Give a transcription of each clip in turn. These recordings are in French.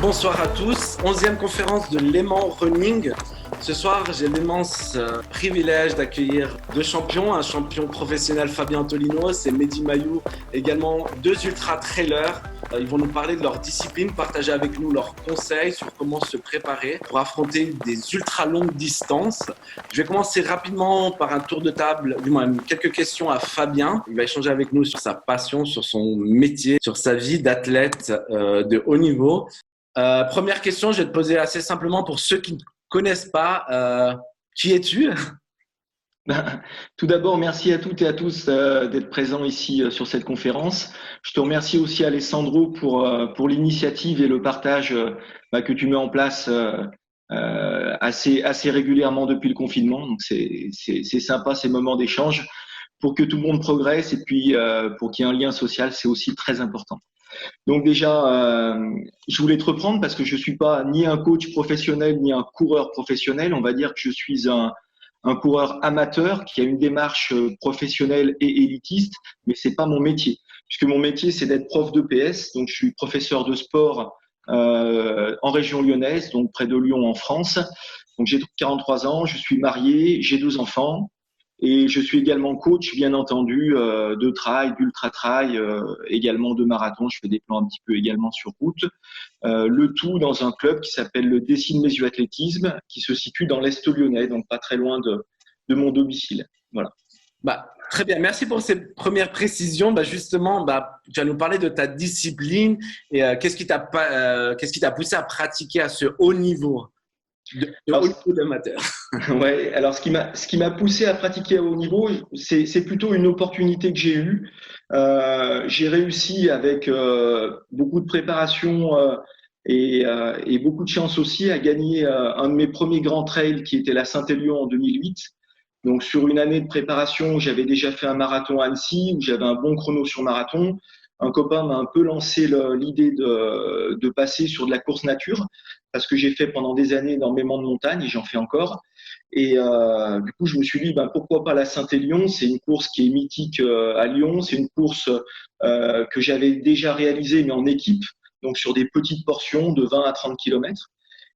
Bonsoir à tous, 11e conférence de Léman Running. Ce soir, j'ai l'immense privilège d'accueillir deux champions, un champion professionnel Fabien Antolinos et Mehdi Mayou, également deux ultra-trailers. Ils vont nous parler de leur discipline, partager avec nous leurs conseils sur comment se préparer pour affronter des ultra-longues distances. Je vais commencer rapidement par un tour de table, du moins quelques questions à Fabien. Il va échanger avec nous sur sa passion, sur son métier, sur sa vie d'athlète de haut niveau. Première question, je vais te poser assez simplement pour ceux qui ne connaissent pas. Qui es-tu ? Tout d'abord, merci à toutes et à tous d'être présents ici sur cette conférence. Je te remercie aussi, Alessandro, pour l'initiative et le partage que tu mets en place assez régulièrement depuis le confinement. Donc, c'est sympa ces moments d'échange pour que tout le monde progresse et puis pour qu'il y ait un lien social, c'est aussi très important. Donc déjà, je voulais te reprendre parce que je suis pas ni un coach professionnel ni un coureur professionnel. On va dire que je suis un coureur amateur qui a une démarche professionnelle et élitiste, mais c'est pas mon métier. Puisque mon métier, c'est d'être prof d'EPS. Donc, je suis professeur de sport en région lyonnaise, donc près de Lyon en France. Donc, j'ai 43 ans, je suis marié, j'ai 2 enfants. Et je suis également coach, bien entendu, de trail, d'ultra-trail, également de marathon. Je fais des plans un petit peu également sur route. Le tout dans un club qui s'appelle le Décines-Mézieux Athlétisme, qui se situe dans l'Est lyonnais, donc pas très loin de mon domicile. Voilà. Très bien, merci pour ces premières précisions. Justement, tu vas nous parler de ta discipline et qu'est-ce qui t'a poussé à pratiquer à ce haut niveau haut niveau d'amateur. Ouais, alors ce qui m'a poussé à pratiquer à haut niveau, c'est plutôt une opportunité que j'ai eue. J'ai réussi avec beaucoup de préparation et beaucoup de chance aussi à gagner un de mes premiers grands trails qui était la Saint-Élion en 2008. Donc sur une année de préparation, j'avais déjà fait un marathon à Annecy où j'avais un bon chrono sur marathon. Un copain m'a un peu lancé l'idée de passer sur de la course nature parce que j'ai fait pendant des années énormément de montagnes et j'en fais encore. Et du coup, je me suis dit, pourquoi pas la Saint-Élion? C'est une course qui est mythique à Lyon. C'est une course que j'avais déjà réalisée, mais en équipe, donc sur des petites portions de 20 à 30 kilomètres.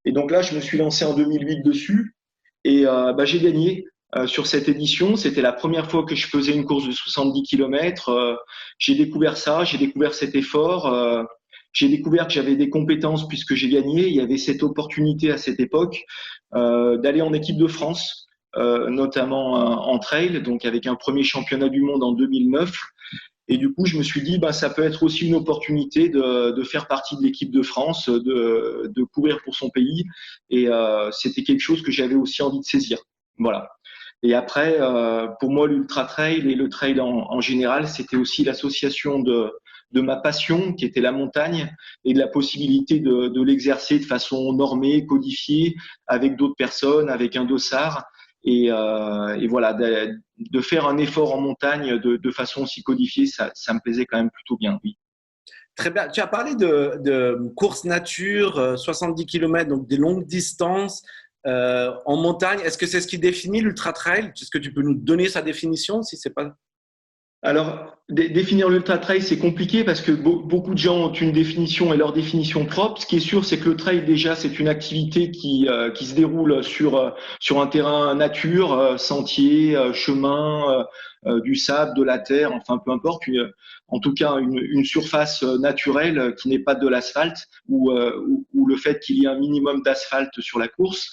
Et donc là, je me suis lancé en 2008 dessus et j'ai gagné. Sur cette édition, c'était la première fois que je faisais une course de 70 kilomètres. J'ai découvert ça, j'ai découvert cet effort. J'ai découvert que j'avais des compétences puisque j'ai gagné. Il y avait cette opportunité à cette époque d'aller en équipe de France, notamment en trail, donc avec un premier championnat du monde en 2009. Et du coup, je me suis dit, ça peut être aussi une opportunité de faire partie de l'équipe de France, de courir pour son pays. Et c'était quelque chose que j'avais aussi envie de saisir. Voilà. Et après, pour moi, l'ultra trail et le trail en général, c'était aussi l'association de ma passion, qui était la montagne, et de la possibilité de l'exercer de façon normée, codifiée, avec d'autres personnes, avec un dossard, et voilà, de faire un effort en montagne de façon aussi codifiée, ça me plaisait quand même plutôt bien, oui. Très bien. Tu as parlé de course nature, 70 km, donc des longues distances. En montagne, est-ce que c'est ce qui définit l'ultra trail? Est-ce que tu peux nous donner sa définition si c'est pas... Alors, définir l'ultra trail, c'est compliqué parce que beaucoup de gens ont une définition et leur définition propre. Ce qui est sûr, c'est que le trail, déjà, c'est une activité qui se déroule sur un terrain nature, sentier, chemin, du sable, de la terre, enfin peu importe. En tout cas, une surface naturelle qui n'est pas de l'asphalte ou le fait qu'il y ait un minimum d'asphalte sur la course.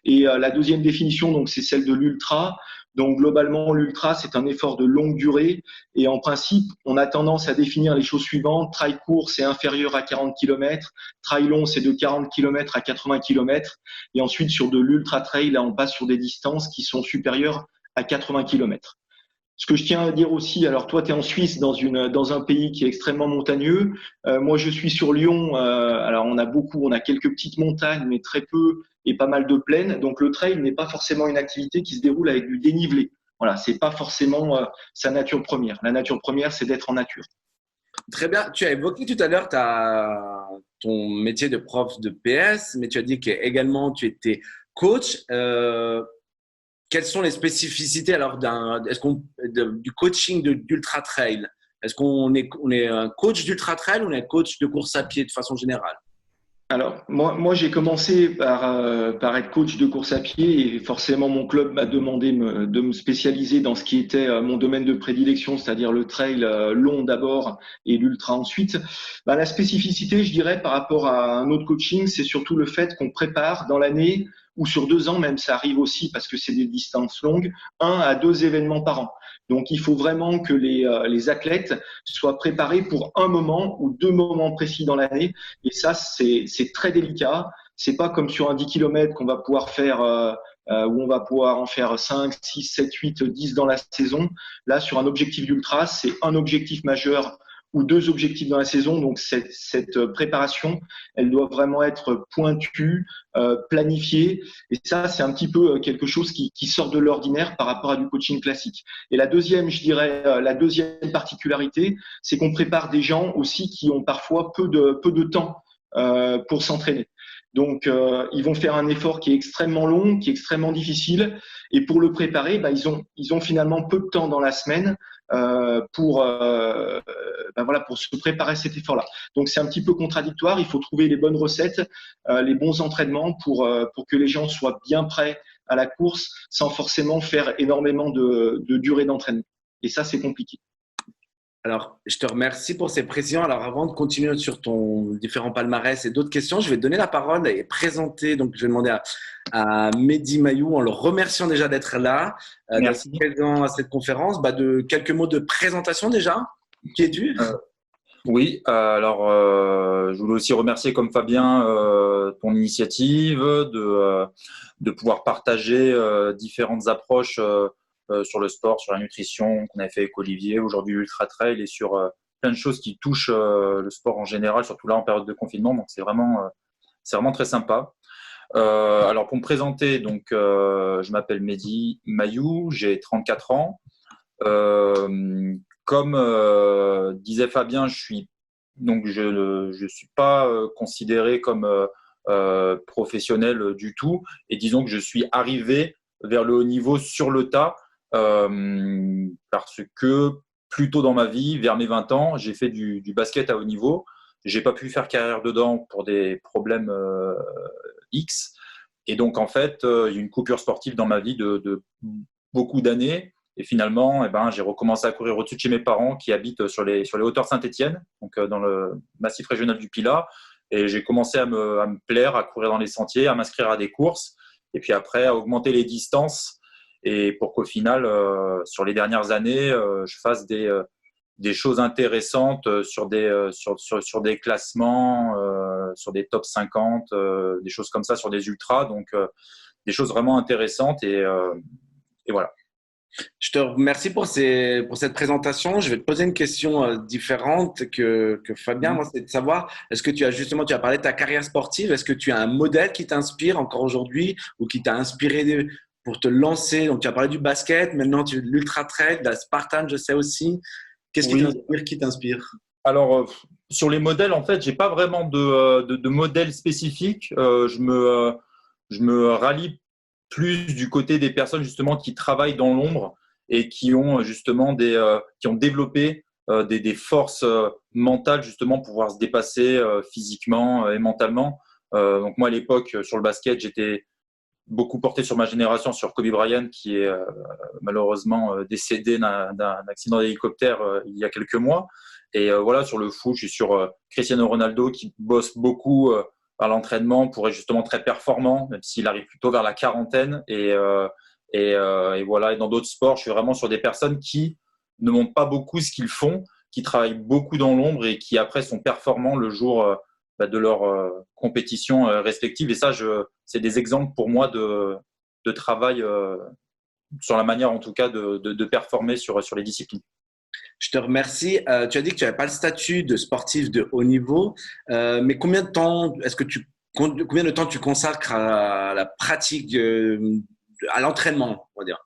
Et la deuxième définition, donc, c'est celle de l'ultra. Donc globalement, l'ultra, c'est un effort de longue durée et en principe, on a tendance à définir les choses suivantes. Trail court, c'est inférieur à 40 km. Trail long, c'est de 40 km à 80 km. Et ensuite, sur de l'ultra trail, là, on passe sur des distances qui sont supérieures à 80 km. Ce que je tiens à dire aussi, alors toi, tu es en Suisse, dans un pays qui est extrêmement montagneux. Moi, je suis sur Lyon. Alors, on a quelques petites montagnes, mais très peu et pas mal de plaines. Donc, le trail n'est pas forcément une activité qui se déroule avec du dénivelé. Voilà, c'est pas forcément sa nature première. La nature première, c'est d'être en nature. Très bien. Tu as évoqué tout à l'heure ton métier de prof de PS, mais tu as dit qu'également tu étais coach. Quelles sont les spécificités alors du coaching d'ultra trail? Est-ce qu'on est un coach d'ultra trail ou on est un coach de course à pied de façon générale? Alors, moi j'ai commencé par être coach de course à pied et forcément mon club m'a demandé de me spécialiser dans ce qui était mon domaine de prédilection, c'est-à-dire le trail long d'abord et l'ultra ensuite. La spécificité, je dirais, par rapport à un autre coaching, c'est surtout le fait qu'on prépare dans l'année ou sur 2 ans même, ça arrive aussi parce que c'est des distances longues, 1 à 2 événements par an. Donc, il faut vraiment que les athlètes soient préparés pour un moment ou 2 moments précis dans l'année et ça, c'est très délicat. C'est pas comme sur un 10 km qu'on va pouvoir faire, où on va pouvoir en faire 5, 6, 7, 8, 10 dans la saison. Là, sur un objectif d'ultra, c'est un objectif majeur ou 2 objectifs dans la saison. Donc, cette préparation, elle doit vraiment être pointue, planifiée. Et ça, c'est un petit peu quelque chose qui sort de l'ordinaire par rapport à du coaching classique. Et la deuxième, je dirais, la deuxième particularité, c'est qu'on prépare des gens aussi qui ont parfois peu de temps pour s'entraîner. Donc, ils vont faire un effort qui est extrêmement long, qui est extrêmement difficile. Et pour le préparer, ils ont finalement peu de temps dans la semaine pour se préparer à cet effort-là. Donc, c'est un petit peu contradictoire. Il faut trouver les bonnes recettes, les bons entraînements pour que les gens soient bien prêts à la course sans forcément faire énormément de durée d'entraînement. Et ça, c'est compliqué. Alors, je te remercie pour ces précisions. Alors, avant de continuer sur ton différent palmarès et d'autres questions, je vais te donner la parole et présenter. Donc, je vais demander à Mehdi Mayou, en le remerciant déjà d'être là, d'être Merci. présent à cette conférence, de quelques mots de présentation déjà. Qui es-tu? Oui, alors je voulais aussi remercier comme Fabien ton initiative de pouvoir partager différentes approches sur le sport, sur la nutrition qu'on avait fait avec Olivier, aujourd'hui l'Ultra Trail et sur plein de choses qui touchent le sport en général, surtout là en période de confinement. Donc c'est vraiment très sympa. Alors pour me présenter, donc je m'appelle Mehdi Mayou, j'ai 34 ans. Comme disait Fabien, je suis pas considéré comme professionnel du tout. Et disons que je suis arrivé vers le haut niveau sur le tas parce que plus tôt dans ma vie, vers mes 20 ans, j'ai fait du basket à haut niveau. J'ai pas pu faire carrière dedans pour des problèmes X. Et donc, en fait, il y a une coupure sportive dans ma vie de beaucoup d'années. Et finalement, j'ai recommencé à courir au-dessus de chez mes parents qui habitent sur les hauteurs Saint-Étienne, donc dans le massif régional du Pilat. Et j'ai commencé à me plaire, à courir dans les sentiers, à m'inscrire à des courses. Et puis après, à augmenter les distances. Et pour qu'au final, sur les dernières années, je fasse des choses intéressantes sur des classements, sur des top 50, des choses comme ça, sur des ultras. Donc, des choses vraiment intéressantes. Et voilà. Je te remercie pour cette présentation. Je vais te poser une question différente que Fabien. Moi, c'est de savoir, est-ce que tu as parlé de ta carrière sportive, est-ce que tu as un modèle qui t'inspire encore aujourd'hui ou qui t'a inspiré pour te lancer? Donc, tu as parlé du basket, maintenant tu de l'ultra trail, de la Spartan, je sais aussi. Qu'est-ce qui Oui. t'inspire? Qui t'inspire? Alors, sur les modèles, en fait, j'ai pas vraiment de modèle spécifique. Je me rallie plus du côté des personnes justement qui travaillent dans l'ombre et qui ont justement qui ont développé des forces mentales justement pour pouvoir se dépasser physiquement et mentalement. Donc moi, à l'époque, sur le basket, j'étais beaucoup porté sur ma génération, sur Kobe Bryant, qui est malheureusement décédé d'un accident d'hélicoptère il y a quelques mois. Et voilà, sur le foot, je suis sur Cristiano Ronaldo qui bosse beaucoup à l'entraînement pour être justement très performant, même s'il arrive plutôt vers la quarantaine. Et voilà, et dans d'autres sports, je suis vraiment sur des personnes qui ne montrent pas beaucoup ce qu'ils font, qui travaillent beaucoup dans l'ombre et qui après sont performants le jour de leur compétition respective. Et ça, c'est des exemples pour moi de travail sur la manière, en tout cas, de performer sur les disciplines. Je te remercie. Tu as dit que tu n'avais pas le statut de sportif de haut niveau, mais combien de temps tu consacres à la pratique, à l'entraînement, on va dire?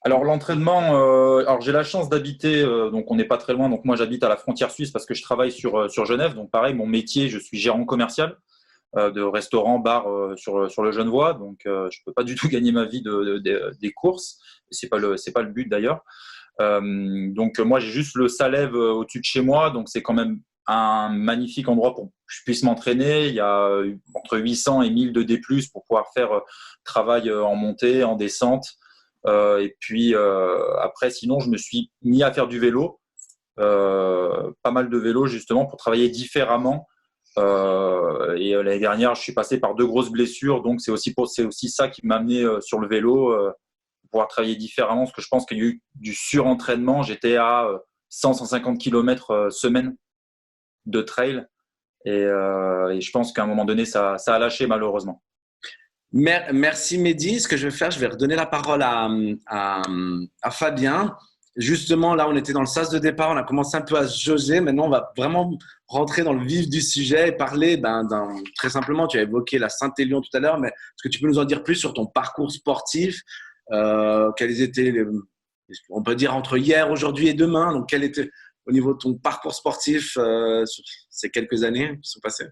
Alors l'entraînement, alors j'ai la chance d'habiter, donc on n'est pas très loin. Donc moi j'habite à la frontière suisse parce que je travaille sur Genève. Donc pareil, mon métier, je suis gérant commercial de restaurant, bar sur le Genevois. Donc je peux pas du tout gagner ma vie des courses. C'est pas le but d'ailleurs. Donc moi j'ai juste le Salève au-dessus de chez moi, donc c'est quand même un magnifique endroit pour que je puisse m'entraîner. Il y a entre 800 et 1000 de D+, pour pouvoir faire travail en montée, en descente. Et puis après, sinon, je me suis mis à faire du vélo, pas mal de vélo justement pour travailler différemment. Et l'année dernière, je suis passé par 2 grosses blessures, donc c'est aussi ça qui m'a amené sur le vélo, pour pouvoir travailler différemment, parce que je pense qu'il y a eu du surentraînement. J'étais à 100-150 km semaine de trail, et je pense qu'à un moment donné, ça a lâché malheureusement. Merci Mehdi. Ce que je vais faire, je vais redonner la parole à Fabien. Justement, là, on était dans le sas de départ, on a commencé un peu à se jauger. Maintenant, on va vraiment rentrer dans le vif du sujet et parler très simplement, tu as évoqué la Saint-Élion tout à l'heure, mais est-ce que tu peux nous en dire plus sur ton parcours sportif? Quels étaient, on peut dire, entre hier, aujourd'hui et demain, donc quel était au niveau de ton parcours sportif sur ces quelques années qui sont passées?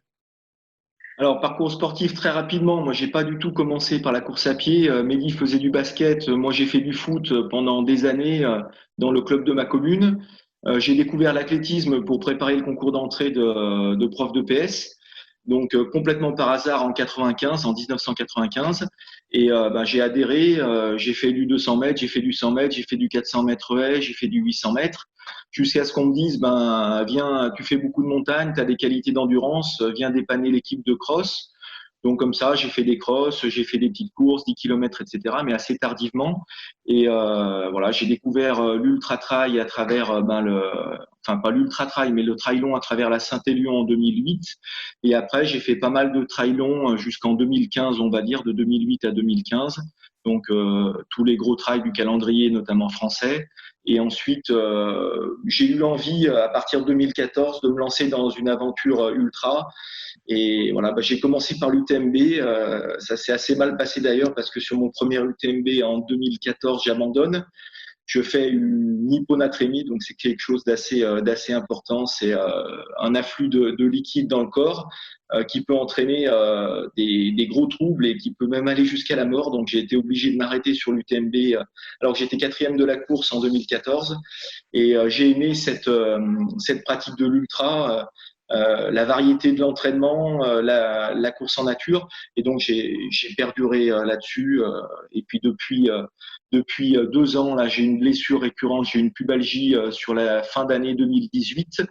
Alors, parcours sportif, très rapidement, moi, j'ai pas du tout commencé par la course à pied. Mehdi faisait du basket. Moi, j'ai fait du foot pendant des années dans le club de ma commune. J'ai découvert l'athlétisme pour préparer le concours d'entrée de prof de PS. Donc, complètement par hasard en 1995. Et j'ai adhéré. J'ai fait du 200 mètres, j'ai fait du 100 mètres, j'ai fait du 400 mètres haies, j'ai fait du 800 mètres. Jusqu'à ce qu'on me dise, viens, tu fais beaucoup de montagnes, tu as des qualités d'endurance, viens dépanner l'équipe de cross. Donc comme ça, j'ai fait des crosses, j'ai fait des petites courses, 10 km, etc., mais assez tardivement. Et voilà, j'ai découvert l'ultra-trail à travers enfin pas l'ultra-trail, mais le trail long à travers la Saint-Élion en 2008. Et après, j'ai fait pas mal de trail long jusqu'en 2015, on va dire, de 2008 à 2015. Donc tous les gros trails du calendrier, notamment français. Et ensuite, j'ai eu l'envie, à partir de 2014, de me lancer dans une aventure ultra. Et voilà, j'ai commencé par l'UTMB. Ça s'est assez mal passé d'ailleurs parce que sur mon premier UTMB en 2014, j'abandonne. Je fais une hyponatrémie, donc c'est quelque chose d'assez important. C'est un afflux de liquide dans le corps qui peut entraîner des gros troubles et qui peut même aller jusqu'à la mort. Donc j'ai été obligé de m'arrêter sur l'UTMB alors que j'étais 4e de la course en 2014. Et j'ai aimé cette pratique de l'ultra. La variété de l'entraînement, la course en nature, et donc j'ai perduré là-dessus. Et puis depuis 2 ans, là, j'ai une blessure récurrente, j'ai une pubalgie sur la fin d'année 2018,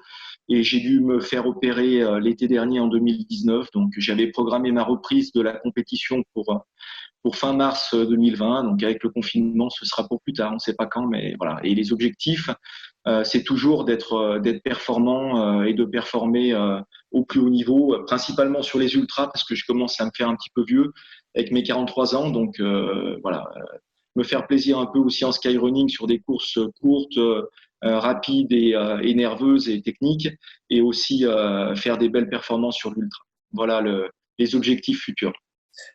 et j'ai dû me faire opérer l'été dernier en 2019. Donc j'avais programmé ma reprise de la compétition pour fin mars 2020. Donc avec le confinement, ce sera pour plus tard, on ne sait pas quand, mais voilà. Et les objectifs, c'est toujours d'être performant et de performer au plus haut niveau, principalement sur les ultras, parce que je commence à me faire un petit peu vieux avec mes 43 ans. Donc voilà, me faire plaisir un peu aussi en skyrunning sur des courses courtes, rapides et nerveuses et techniques, et aussi faire des belles performances sur l'ultra. Voilà les objectifs futurs.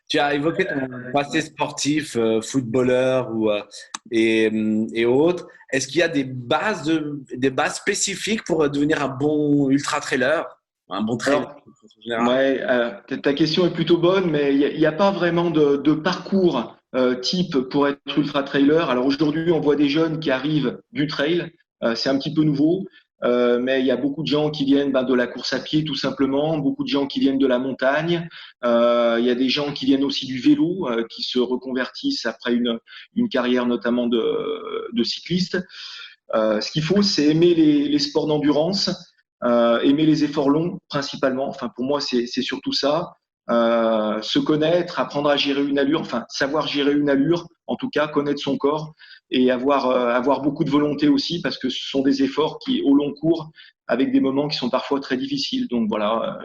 Tu as évoqué ton passé sportif, footballeur et autres. Est-ce qu'il y a des bases spécifiques pour devenir un bon ultra-trailer, un bon trailer? Ouais, ta question est plutôt bonne, mais il n'y a pas vraiment de parcours type pour être ultra-trailer. Alors aujourd'hui, on voit des jeunes qui arrivent du trail. C'est un petit peu nouveau. Mais il y a beaucoup de gens qui viennent de la course à pied tout simplement, beaucoup de gens qui viennent de la montagne, il y a des gens qui viennent aussi du vélo, qui se reconvertissent après une carrière notamment de cycliste. Ce qu'il faut, c'est aimer les sports d'endurance, aimer les efforts longs principalement. Enfin, pour moi, c'est surtout ça. Se connaître, apprendre à gérer une allure, enfin savoir gérer une allure, en tout cas connaître son corps, et avoir beaucoup de volonté aussi, parce que ce sont des efforts qui au long cours, avec des moments qui sont parfois très difficiles. Donc voilà,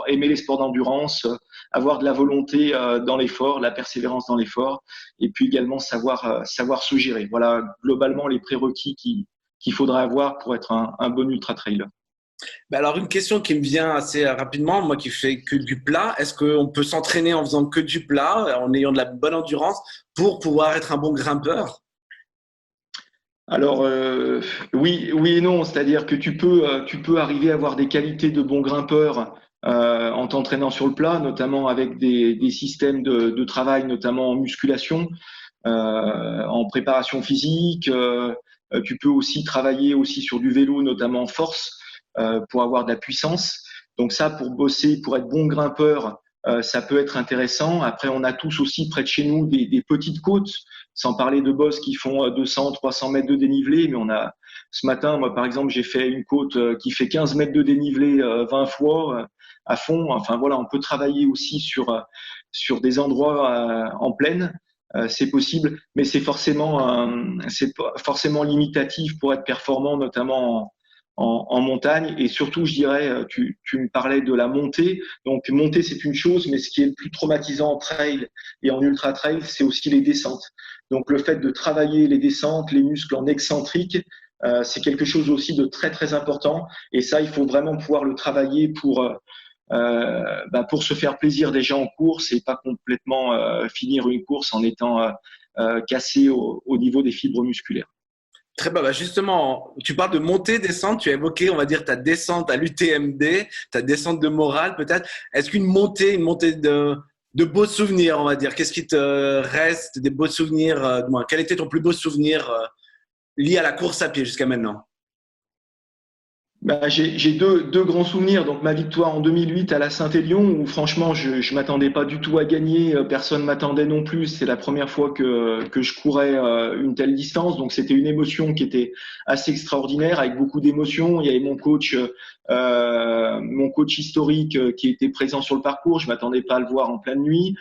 aimer les sports d'endurance, avoir de la volonté dans l'effort, la persévérance dans l'effort, et puis également savoir se gérer. Voilà globalement les prérequis qu'il faudra avoir pour être un bon ultra trailer. Alors, une question qui me vient assez rapidement, moi qui fais que du plat, est-ce qu'on peut s'entraîner en faisant que du plat, en ayant de la bonne endurance pour pouvoir être un bon grimpeur? Alors oui et non, c'est-à-dire que tu peux arriver à avoir des qualités de bon grimpeur en t'entraînant sur le plat, notamment avec des systèmes de travail, notamment en musculation, en préparation physique. Tu peux aussi travailler aussi sur du vélo, notamment en force. pour avoir de la puissance. Donc ça, pour bosser, pour être bon grimpeur, ça peut être intéressant. Après, on a tous aussi près de chez nous des petites côtes, sans parler de bosses qui font 200, 300 mètres de dénivelé. Mais on a, ce matin, moi, par exemple, j'ai fait une côte qui fait 15 mètres de dénivelé 20 fois à fond. Enfin, voilà, on peut travailler aussi sur des endroits en plaine. C'est possible, mais c'est forcément limitatif pour être performant, notamment en montagne. Et surtout, je dirais, tu me parlais de la montée. Donc, monter, c'est une chose, mais ce qui est le plus traumatisant en trail et en ultra trail, c'est aussi les descentes. Donc, le fait de travailler les descentes, les muscles en excentrique, c'est quelque chose aussi de très, très important. Et ça, il faut vraiment pouvoir le travailler pour se faire plaisir déjà en course et pas complètement finir une course en étant cassé au niveau des fibres musculaires. Très bien. Bah justement, tu parles de montée, descente. Tu as évoqué, on va dire, ta descente à l'UTMB, ta descente de morale peut-être. Est-ce qu'une montée, de beaux souvenirs, on va dire, qu'est-ce qui te reste des beaux souvenirs quel était ton plus beau souvenir lié à la course à pied jusqu'à maintenant? J'ai deux grands souvenirs. Donc ma victoire en 2008 à la Saint-Élion, où franchement je m'attendais pas du tout à gagner, personne m'attendait non plus. C'est la première fois que je courais une telle distance, donc c'était une émotion qui était assez extraordinaire, avec beaucoup d'émotions. Il y avait mon coach historique qui était présent sur le parcours. Je m'attendais pas à le voir en pleine nuit,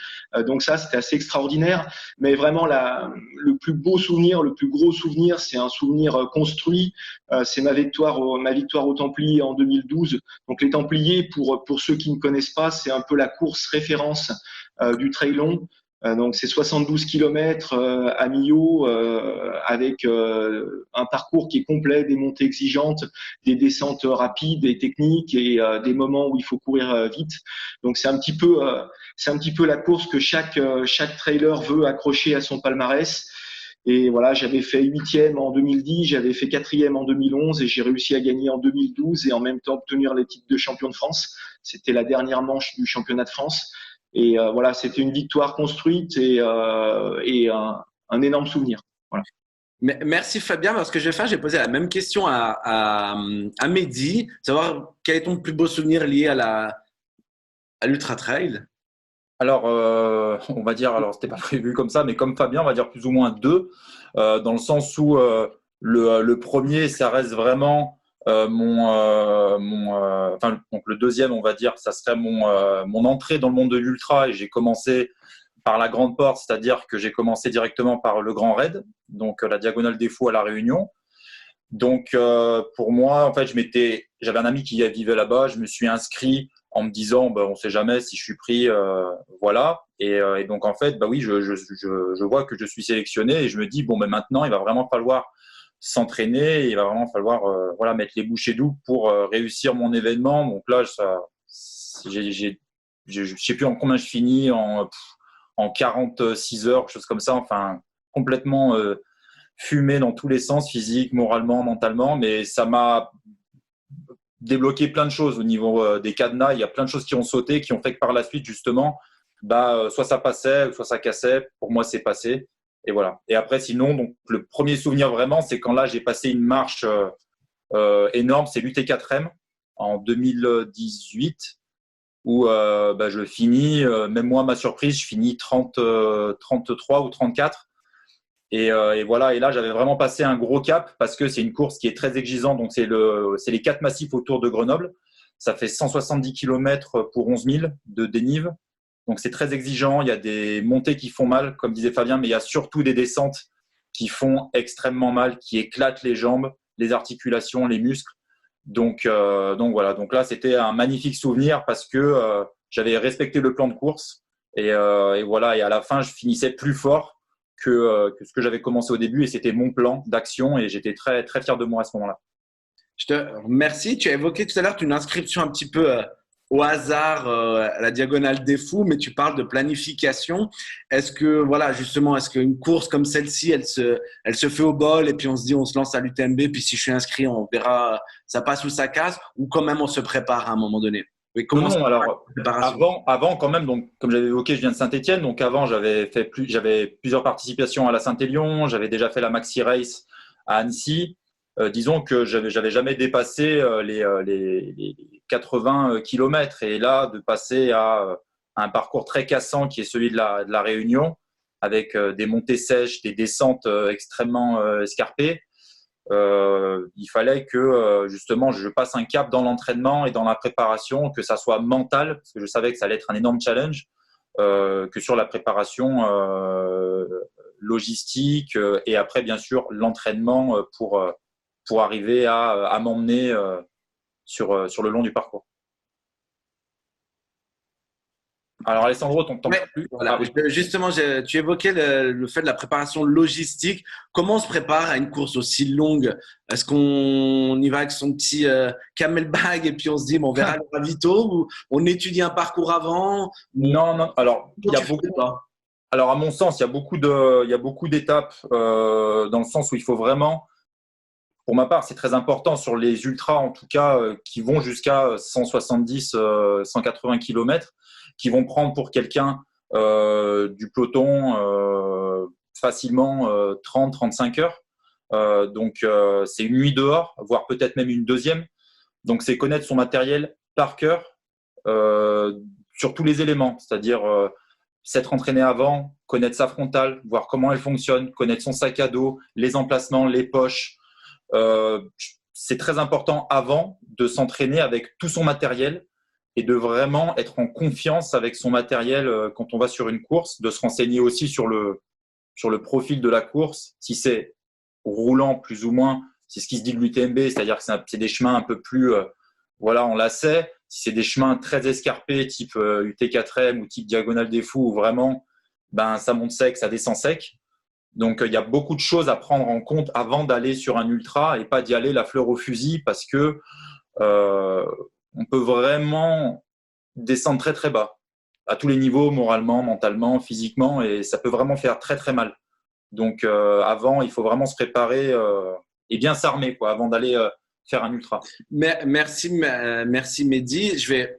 donc ça c'était assez extraordinaire. Mais vraiment le plus beau souvenir, le plus gros souvenir, c'est un souvenir construit. C'est ma victoire aux Templiers en 2012. Donc les Templiers, pour ceux qui ne connaissent pas, c'est un peu la course référence du trail long. Donc c'est 72 km à Millau avec un parcours qui est complet, des montées exigeantes, des descentes rapides et techniques et des moments où il faut courir vite. Donc c'est un petit peu la course que chaque trailer veut accrocher à son palmarès. Et voilà, j'avais fait 8e en 2010, j'avais fait 4e en 2011 et j'ai réussi à gagner en 2012 et en même temps obtenir les titres de champion de France. C'était la dernière manche du championnat de France. Et voilà, c'était une victoire construite et un énorme souvenir. Voilà. Merci Fabien. Alors, ce que je vais faire, j'ai posé la même question à Mehdi, savoir quel est ton plus beau souvenir lié à l'Ultra Trail. Alors, on va dire, alors c'était pas prévu comme ça, mais comme Fabien, on va dire plus ou moins deux, dans le sens où le premier, ça reste vraiment donc le deuxième, on va dire, ça serait mon entrée dans le monde de l'ultra et j'ai commencé par la grande porte, c'est-à-dire que j'ai commencé directement par le Grand Raid, donc la Diagonale des Fous à La Réunion. Donc, pour moi, en fait, j'avais un ami qui vivait là-bas, je me suis inscrit en me disant, on ne sait jamais si je suis pris, voilà. Et donc, en fait, oui, je vois que je suis sélectionné et je me dis, maintenant, il va vraiment falloir s'entraîner, il va vraiment falloir voilà, mettre les bouchées doubles pour réussir mon événement. Donc là, je ne sais plus en combien je finis, en 46 heures, chose comme ça, enfin, complètement fumé dans tous les sens, physique, moralement, mentalement, mais ça m'a débloqué plein de choses au niveau des cadenas. Il y a plein de choses qui ont sauté, qui ont fait que par la suite, justement, soit ça passait, soit ça cassait. Pour moi, c'est passé. Et voilà. Et après, sinon, donc, le premier souvenir vraiment, c'est quand là, j'ai passé une marche énorme, c'est l'UT4M en 2018, où je finis, même moi, ma surprise, je finis 33 ou 34. Et voilà, et là j'avais vraiment passé un gros cap parce que c'est une course qui est très exigeante. Donc c'est les 4 massifs autour de Grenoble. Ça fait 170 km pour 11 000 de dénive. Donc c'est très exigeant. Il y a des montées qui font mal, comme disait Fabien, mais il y a surtout des descentes qui font extrêmement mal, qui éclatent les jambes, les articulations, les muscles. Donc voilà. Donc là c'était un magnifique souvenir parce que j'avais respecté le plan de course et voilà. Et à la fin je finissais plus fort que ce que j'avais commencé au début et c'était mon plan d'action et j'étais très, très fier de moi à ce moment-là. Je te remercie. Tu as évoqué tout à l'heure une inscription un petit peu au hasard à la Diagonale des Fous, mais tu parles de planification. Est-ce que, voilà, justement, est-ce qu'une course comme celle-ci, elle se fait au bol et puis on se dit, on se lance à l'UTMB, puis si je suis inscrit, on verra, ça passe ou ça casse, ou quand même on se prépare à un moment donné? Non, alors avant quand même, donc comme j'avais évoqué, je viens de Saint-Étienne, donc avant j'avais plusieurs participations à la Saint-Élion, j'avais déjà fait la Maxi Race à Annecy, disons que j'avais jamais dépassé les 80 kilomètres. Et là, de passer à un parcours très cassant qui est celui de la Réunion, avec des montées sèches, des descentes extrêmement escarpées, il fallait que justement je passe un cap dans l'entraînement et dans la préparation, que ça soit mental, parce que je savais que ça allait être un énorme challenge, que sur la préparation logistique et après bien sûr l'entraînement pour arriver à m'emmener sur le long du parcours. Alors Alessandro, ton temps plus. Voilà. Ah, oui. Justement, tu évoquais le fait de la préparation logistique. Comment on se prépare à une course aussi longue? Est-ce qu'on y va avec son petit camelbag et puis on se dit, bon, on verra le ravito, ou on étudie un parcours avant? Non. Alors, il y a beaucoup. Alors, à mon sens, il y a beaucoup d'étapes dans le sens où il faut vraiment, pour ma part, c'est très important sur les ultras, en tout cas, qui vont jusqu'à 170, 180 km, qui vont prendre pour quelqu'un du peloton facilement 30-35 heures. Donc, c'est une nuit dehors, voire peut-être même une deuxième. Donc, c'est connaître son matériel par cœur sur tous les éléments, c'est-à-dire s'être entraîné avant, connaître sa frontale, voir comment elle fonctionne, connaître son sac à dos, les emplacements, les poches. C'est très important avant de s'entraîner avec tout son matériel et de vraiment être en confiance avec son matériel quand on va sur une course, de se renseigner aussi sur le profil de la course, si c'est roulant plus ou moins, c'est ce qui se dit de l'UTMB, c'est-à-dire que c'est des chemins un peu plus en lacet, si c'est des chemins très escarpés type UT4M ou type Diagonale des Fous où vraiment ça monte sec, ça descend sec. Donc, il y a beaucoup de choses à prendre en compte avant d'aller sur un ultra et pas d'y aller la fleur au fusil parce que on peut vraiment descendre très, très bas à tous les niveaux, moralement, mentalement, physiquement, et ça peut vraiment faire très, très mal. Donc, avant, il faut vraiment se préparer et bien s'armer avant d'aller faire un ultra. Merci Mehdi. Je vais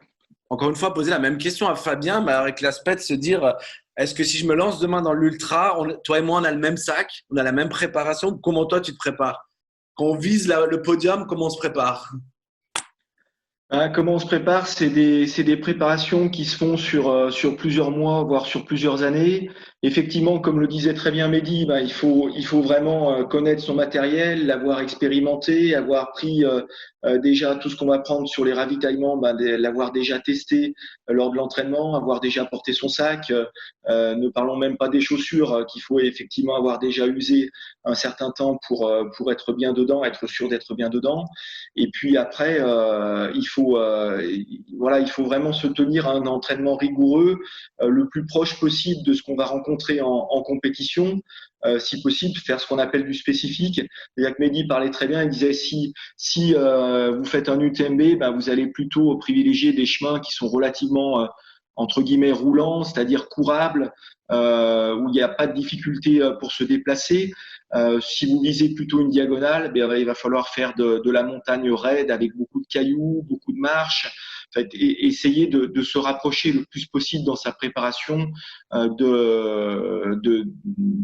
encore une fois poser la même question à Fabien, mais avec l'aspect de se dire, est-ce que si je me lance demain dans l'ultra, toi et moi, on a le même sac, on a la même préparation? Comment toi, tu te prépares? Quand on vise le podium, comment on se prépare? Comment on se prépare? C'est des préparations qui se font sur plusieurs mois, voire sur plusieurs années. Effectivement, comme le disait très bien Mehdi, il faut vraiment connaître son matériel, l'avoir expérimenté, avoir pris déjà tout ce qu'on va prendre sur les ravitaillements, l'avoir déjà testé lors de l'entraînement, avoir déjà porté son sac. Ne parlons même pas des chaussures qu'il faut effectivement avoir déjà usé un certain temps pour être bien dedans, être sûr d'être bien dedans. Et puis après, il faut vraiment se tenir à un entraînement rigoureux, le plus proche possible de ce qu'on va rencontrer en compétition. Si possible, faire ce qu'on appelle du spécifique. C'est-à-dire que Mehdi parlait très bien, il disait si vous faites un UTMB, vous allez plutôt privilégier des chemins qui sont relativement entre guillemets roulants, c'est-à-dire courables, où il n'y a pas de difficulté pour se déplacer. Si vous visez plutôt une diagonale, il va falloir faire de la montagne raide avec beaucoup de cailloux, beaucoup de marches. En fait, essayer de se rapprocher le plus possible dans sa préparation de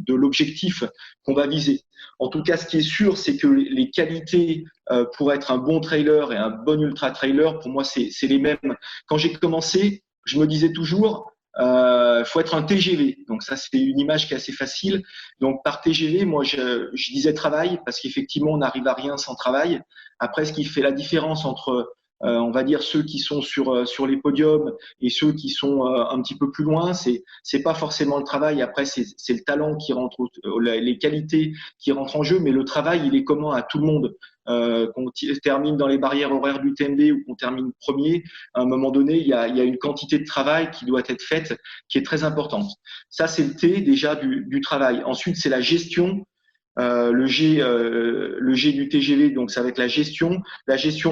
l'objectif qu'on va viser. En tout cas, ce qui est sûr, c'est que les qualités pour être un bon trailer et un bon ultra trailer, pour moi, c'est les mêmes. Quand j'ai commencé, je me disais toujours, faut être un TGV. Donc ça, c'est une image qui est assez facile. Donc par TGV, moi, je disais travail parce qu'effectivement, on n'arrive à rien sans travail. Après, ce qui fait la différence entre on va dire ceux qui sont sur les podiums et ceux qui sont un petit peu plus loin, c'est pas forcément le travail. Après, c'est le talent qui rentre, les qualités qui rentrent en jeu, mais le travail, il est commun à tout le monde. Qu'on termine dans les barrières horaires du TMB ou qu'on termine premier, à un moment donné, il y a une quantité de travail qui doit être faite, qui est très importante. Ça, c'est le T déjà du travail. Ensuite, c'est la gestion. Le G du TGV, donc ça va être la gestion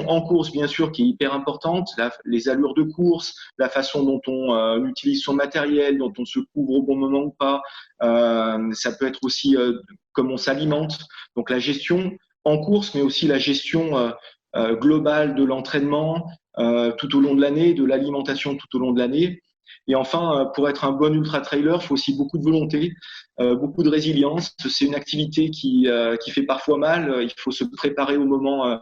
en course bien sûr qui est hyper importante, les allures de course, la façon dont on utilise son matériel, dont on se couvre au bon moment ou pas, ça peut être aussi comme on s'alimente, donc la gestion en course, mais aussi la gestion globale de l'entraînement tout au long de l'année, de l'alimentation tout au long de l'année. Et enfin, pour être un bon ultra-trailer, il faut aussi beaucoup de volonté, beaucoup de résilience. C'est une activité qui fait parfois mal. Il faut se préparer au moment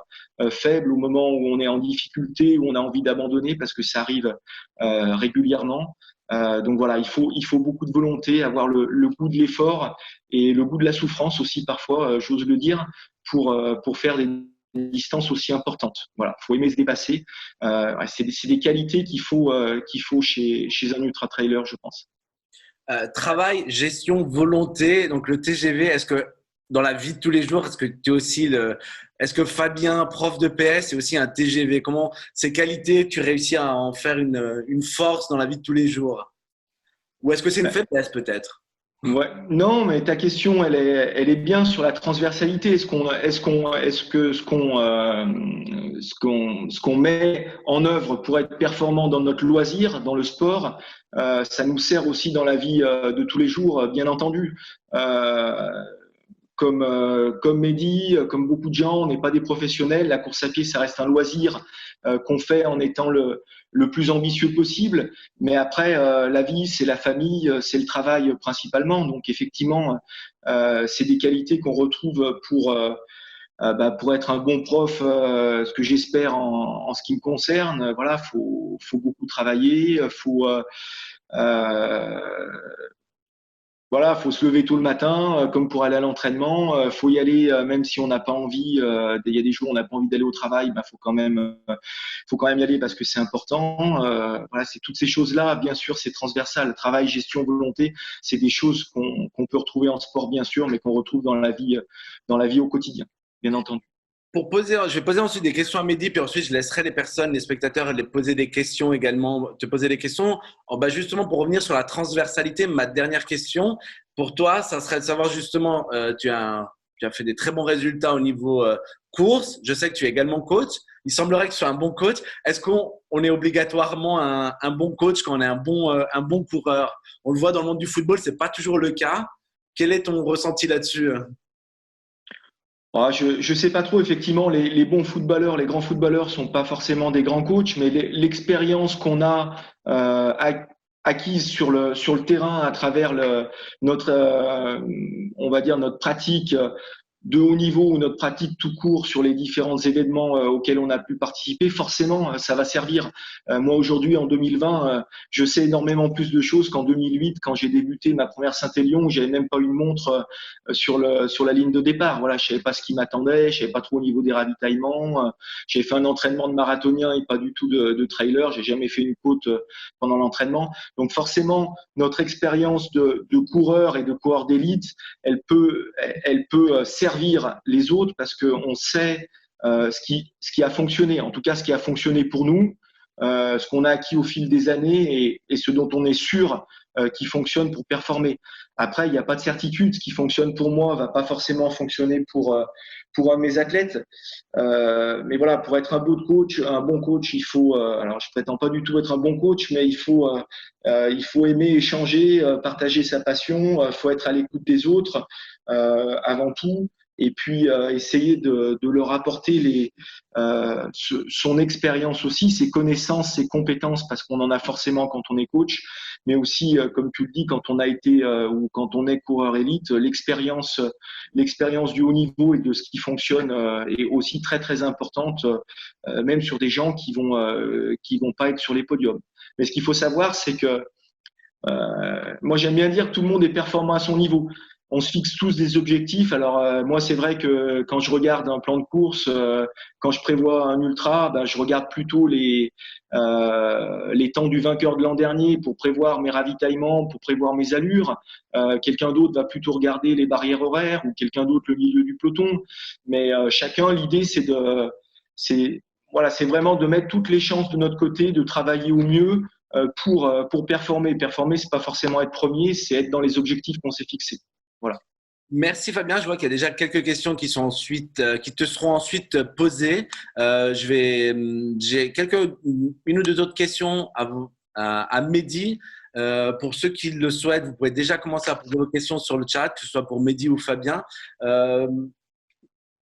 faible, au moment où on est en difficulté, où on a envie d'abandonner, parce que ça arrive régulièrement. Donc voilà, il faut beaucoup de volonté, avoir le goût de l'effort et le goût de la souffrance aussi parfois, j'ose le dire, pour faire des distances aussi importantes. Voilà, faut aimer se dépasser. C'est des qualités qu'il faut chez un ultra trailer, je pense. Travail, gestion, volonté. Donc le TGV, est-ce que dans la vie de tous les jours, est-ce que Fabien, prof de PS, est aussi un TGV? Comment ces qualités, tu réussis à en faire une force dans la vie de tous les jours? Ou est-ce que c'est une faiblesse peut-être? Ouais, non, mais ta question, elle est bien sur la transversalité. Est-ce que ce qu'on met en œuvre pour être performant dans notre loisir, dans le sport, ça nous sert aussi dans la vie de tous les jours, bien entendu. Comme Mehdi, comme beaucoup de gens, on n'est pas des professionnels. La course à pied, ça reste un loisir qu'on fait en étant le plus ambitieux possible. Mais après, la vie, c'est la famille, c'est le travail principalement. Donc effectivement, c'est des qualités qu'on retrouve pour être un bon prof, ce que j'espère en ce qui me concerne. Voilà, faut beaucoup travailler, voilà, faut se lever tôt le matin, comme pour aller à l'entraînement. Faut y aller, même si on n'a pas envie. Il y a des jours où on n'a pas envie d'aller au travail, faut quand même y aller parce que c'est important. Voilà, c'est toutes ces choses-là. Bien sûr, c'est transversal. Travail, gestion, volonté, c'est des choses qu'on peut retrouver en sport, bien sûr, mais qu'on retrouve dans la vie au quotidien, bien entendu. Je vais poser ensuite des questions à Mehdi, puis ensuite je laisserai les personnes, les spectateurs, les poser des questions également, te poser des questions. Justement, pour revenir sur la transversalité, ma dernière question pour toi, ça serait de savoir justement, tu as fait des très bons résultats au niveau course. Je sais que tu es également coach. Il semblerait que tu sois un bon coach. Est-ce qu'on est obligatoirement un bon coach quand on est un bon coureur? On le voit dans le monde du football, c'est pas toujours le cas. Quel est ton ressenti là-dessus? Je sais pas trop, effectivement, les bons footballeurs, les grands footballeurs sont pas forcément des grands coachs, mais l'expérience qu'on a acquise sur le terrain à travers notre on va dire notre pratique de haut niveau ou notre pratique tout court sur les différents événements auxquels on a pu participer, forcément, ça va servir. Moi, aujourd'hui, en 2020, je sais énormément plus de choses qu'en 2008, quand j'ai débuté ma première Saint-Élion, où j'avais même pas une montre sur la ligne de départ. Voilà, je savais pas ce qui m'attendait, je savais pas trop au niveau des ravitaillements. J'ai fait un entraînement de marathonien et pas du tout de trailer. J'ai jamais fait une côte pendant l'entraînement. Donc, forcément, notre expérience de coureur et de coureur d'élite, elle peut servir les autres parce qu'on sait ce qui a fonctionné, en tout cas ce qui a fonctionné pour nous, ce qu'on a acquis au fil des années et ce dont on est sûr qui fonctionne pour performer. Après, il n'y a pas de certitude. Ce qui fonctionne pour moi va pas forcément fonctionner pour un de mes athlètes. Mais voilà, pour être un bon coach, il faut. Alors, je prétends pas du tout être un bon coach, mais il faut aimer échanger, partager sa passion. Il faut être à l'écoute des autres avant tout. Et puis essayer de leur apporter son expérience aussi, ses connaissances, ses compétences, parce qu'on en a forcément quand on est coach, mais aussi, comme tu le dis, quand on a été ou quand on est coureur élite, l'expérience du haut niveau et de ce qui fonctionne est aussi très très importante, même sur des gens qui vont pas être sur les podiums. Mais ce qu'il faut savoir, c'est que moi j'aime bien dire que tout le monde est performant à son niveau. On se fixe tous des objectifs. Alors moi, c'est vrai que quand je regarde un plan de course, quand je prévois un ultra, je regarde plutôt les temps du vainqueur de l'an dernier pour prévoir mes ravitaillements, pour prévoir mes allures. Quelqu'un d'autre va plutôt regarder les barrières horaires ou quelqu'un d'autre le milieu du peloton. Mais chacun, l'idée, c'est vraiment de mettre toutes les chances de notre côté, de travailler au mieux pour performer. Performer, c'est pas forcément être premier, c'est être dans les objectifs qu'on s'est fixés. Voilà. Merci Fabien. Je vois qu'il y a déjà quelques questions qui te seront ensuite posées. J'ai une ou deux autres questions à Mehdi. Pour ceux qui le souhaitent, vous pouvez déjà commencer à poser vos questions sur le chat, que ce soit pour Mehdi ou Fabien.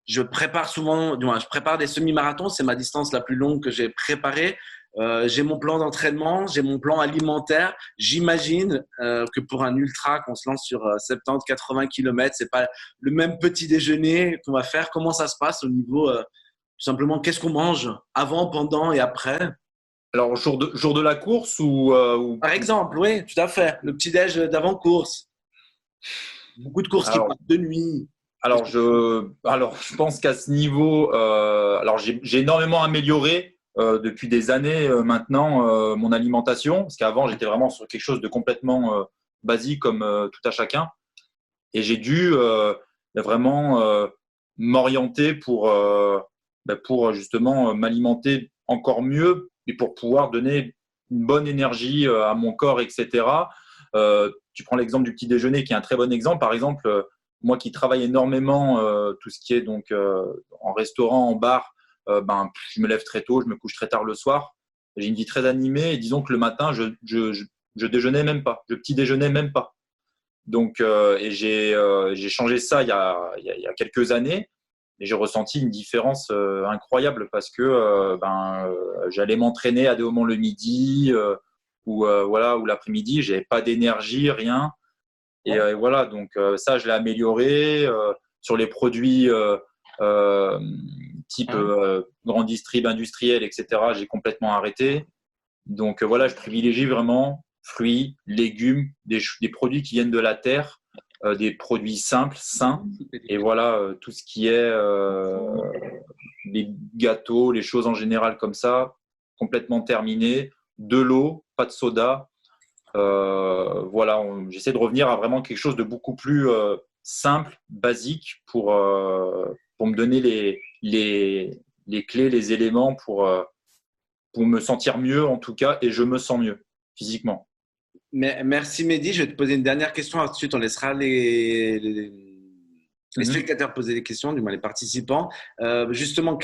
Je prépare des semi-marathons. C'est ma distance la plus longue que j'ai préparée. J'ai mon plan d'entraînement, j'ai mon plan alimentaire. J'imagine que pour un ultra, qu'on se lance sur 70-80 km, c'est pas le même petit déjeuner qu'on va faire. Comment ça se passe au niveau, tout simplement, qu'est-ce qu'on mange avant, pendant et après? Alors, jour de la course Par exemple, oui, tout à fait. Le petit déj d'avant-course. Beaucoup de courses qui alors, partent de nuit. je pense qu'à ce niveau, alors j'ai énormément amélioré depuis des années maintenant mon alimentation, parce qu'avant j'étais vraiment sur quelque chose de complètement basique comme tout à chacun, et j'ai dû vraiment m'orienter pour justement m'alimenter encore mieux et pour pouvoir donner une bonne énergie à mon corps, etc. Tu prends l'exemple du petit déjeuner qui est un très bon exemple. Par exemple, moi qui travaille énormément tout ce qui est donc en restaurant, en bar, je me lève très tôt, je me couche très tard le soir. J'ai une vie très animée et disons que le matin, je déjeunais même pas, je petit déjeunais même pas. Donc, et j'ai changé ça il y a quelques années et j'ai ressenti une différence incroyable parce que j'allais m'entraîner à des moments le midi ou l'après-midi, j'avais pas d'énergie, rien. Et voilà, donc ça, je l'ai amélioré sur les produits type grand distrib industriel, etc. J'ai complètement arrêté. Donc voilà, je privilégie vraiment fruits, légumes, des produits qui viennent de la terre, des produits simples, sains. Et voilà, tout ce qui est les gâteaux, les choses en général comme ça, complètement terminé. De l'eau, pas de soda. Voilà, j'essaie de revenir à vraiment quelque chose de beaucoup plus simple, basique pour me donner les clés, les éléments pour me sentir mieux en tout cas, et je me sens mieux physiquement. Mais, merci Mehdi. Je vais te poser une dernière question. Ensuite, on laissera les spectateurs poser des questions, du moins les participants. Justement,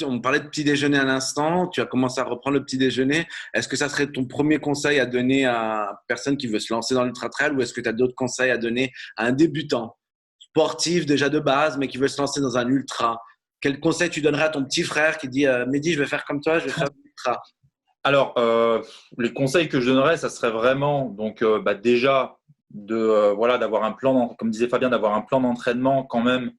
on parlait de petit déjeuner à l'instant. Tu as commencé à reprendre le petit déjeuner. Est-ce que ça serait ton premier conseil à donner à une personne qui veut se lancer dans l'ultra trail, ou est-ce que tu as d'autres conseils à donner à un débutant sportif déjà de base, mais qui veut se lancer dans un ultra? Quel conseil tu donnerais à ton petit frère qui dit Mehdi, je vais faire comme toi, je vais faire l'ultra? Alors, les conseils que je donnerais, ça serait vraiment donc déjà d'avoir un plan, comme disait Fabien, d'avoir un plan d'entraînement quand même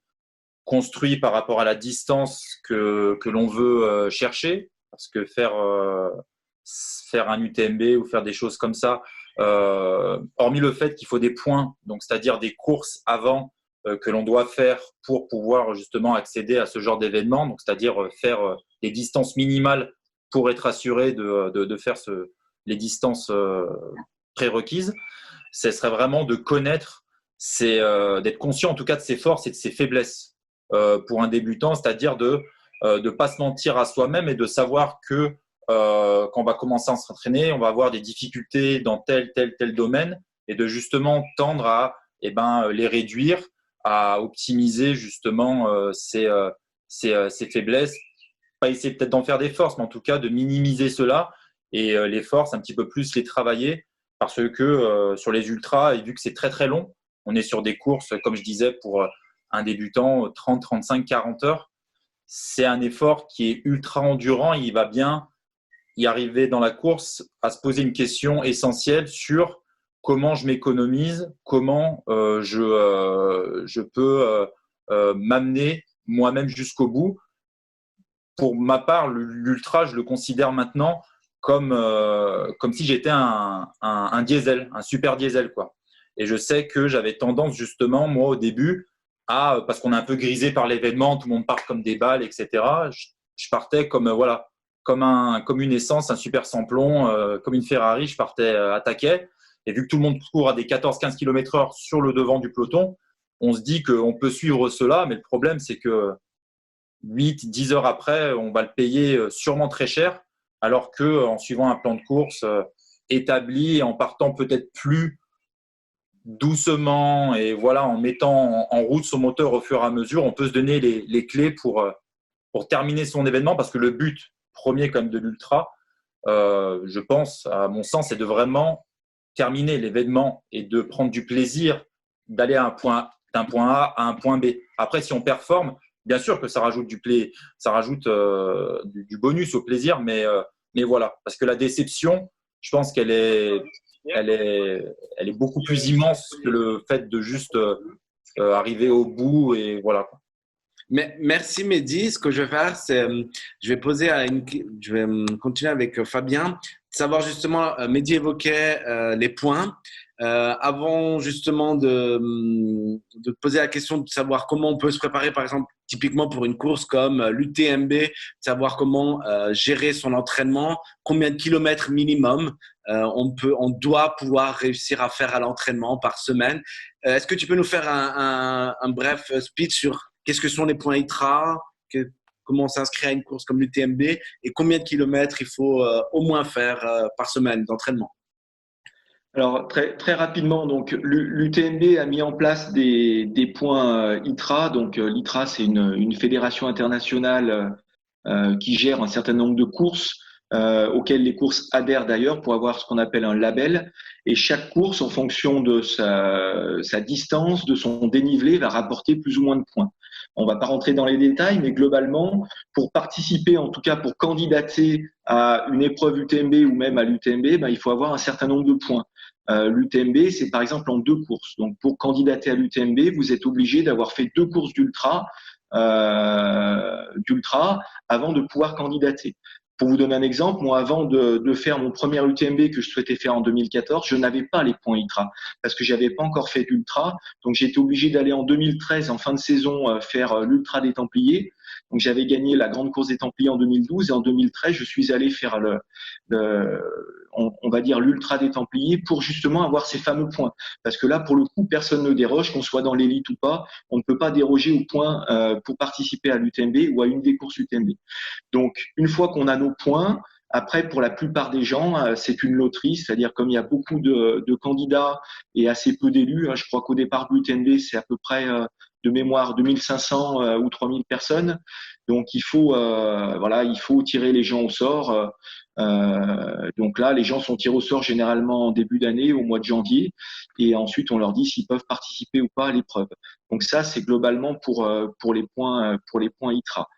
construit par rapport à la distance que l'on veut chercher, parce que faire un UTMB ou faire des choses comme ça, hormis le fait qu'il faut des points, donc c'est-à-dire des courses avant que l'on doit faire pour pouvoir justement accéder à ce genre d'événement, donc c'est-à-dire faire des distances minimales pour être assuré de faire les distances prérequises. Ce serait vraiment de connaître, d'être conscient en tout cas de ses forces et de ses faiblesses pour un débutant, c'est-à-dire de ne pas se mentir à soi-même et de savoir que quand on va commencer à s'entraîner, on va avoir des difficultés dans tel domaine, et de justement tendre à les réduire, à optimiser justement ses faiblesses, pas essayer peut-être d'en faire des forces, mais en tout cas de minimiser cela, et les forces un petit peu plus les travailler, parce que sur les ultras, et vu que c'est très très long, on est sur des courses, comme je disais, pour un débutant, 30, 35, 40 heures. C'est un effort qui est ultra endurant. Il va bien y arriver dans la course à se poser une question essentielle sur comment je m'économise, comment je peux m'amener moi-même jusqu'au bout. Pour ma part, l'ultra, je le considère maintenant comme si j'étais un diesel, un super diesel, quoi. Et je sais que j'avais tendance justement, moi, au début, parce qu'on est un peu grisé par l'événement, tout le monde part comme des balles, etc. Je partais comme comme une essence, un super samplon, comme une Ferrari. Je partais à taquet. Et vu que tout le monde court à des 14-15 km/h sur le devant du peloton, on se dit qu'on peut suivre cela, mais le problème, c'est que 8-10 heures après, on va le payer sûrement très cher, alors qu'en suivant un plan de course établi, en partant peut-être plus doucement et voilà, en mettant en route son moteur au fur et à mesure, on peut se donner les clés pour terminer son événement, parce que le but premier quand même de l'ultra, je pense, à mon sens, c'est de vraiment terminer l'événement et de prendre du plaisir d'aller d'un point A à un point B. Après, si on performe, bien sûr que ça rajoute du bonus au plaisir, mais Mais voilà, parce que la déception, je pense elle est beaucoup plus immense que le fait de juste arriver au bout et voilà. Mais merci Mehdi. Ce que je vais faire, c'est je vais je vais continuer avec Fabien, savoir justement, Mehdi évoquait les points. Avant justement de te poser la question de savoir comment on peut se préparer, par exemple, typiquement pour une course comme l'UTMB, savoir comment gérer son entraînement, combien de kilomètres minimum on doit pouvoir réussir à faire à l'entraînement par semaine. Est-ce que tu peux nous faire un bref speech sur qu'est-ce que sont les points ITRA, comment on s'inscrit à une course comme l'UTMB et combien de kilomètres il faut au moins faire par semaine d'entraînement? Alors très rapidement, donc l'UTMB a mis en place des points ITRA. Donc l'ITRA, c'est une fédération internationale qui gère un certain nombre de courses auxquelles les courses adhèrent d'ailleurs pour avoir ce qu'on appelle un label. Et chaque course, en fonction de sa distance, de son dénivelé, va rapporter plus ou moins de points. On va pas rentrer dans les détails, mais globalement, pour participer, en tout cas pour candidater à une épreuve UTMB ou même à l'UTMB, ben, il faut avoir un certain nombre de points. L'UTMB, c'est par exemple en 2 courses. Donc, pour candidater à l'UTMB, vous êtes obligé d'avoir fait 2 courses d'ultra avant de pouvoir candidater. Pour vous donner un exemple, moi, avant de faire mon premier UTMB que je souhaitais faire en 2014, je n'avais pas les points ITRA parce que j'avais pas encore fait d'ultra. Donc, j'étais obligé d'aller en 2013, en fin de saison, faire l'ultra des Templiers. Donc, j'avais gagné la grande course des Templiers en 2012 et en 2013, je suis allé faire on va dire l'ultra des Templiers pour justement avoir ces fameux points. Parce que là, pour le coup, personne ne déroge, qu'on soit dans l'élite ou pas. On ne peut pas déroger aux points pour participer à l'UTMB ou à une des courses UTMB. Donc, une fois qu'on a nos points, après, pour la plupart des gens, c'est une loterie, c'est-à-dire comme il y a beaucoup de candidats et assez peu d'élus, je crois qu'au départ de l'UTMB, c'est à peu près de mémoire 2500 ou 3000 personnes. Donc, il faut tirer les gens au sort. Donc là, les gens sont tirés au sort généralement en début d'année, au mois de janvier, et ensuite on leur dit s'ils peuvent participer ou pas à l'épreuve. Donc ça, c'est globalement pour les points ITRA.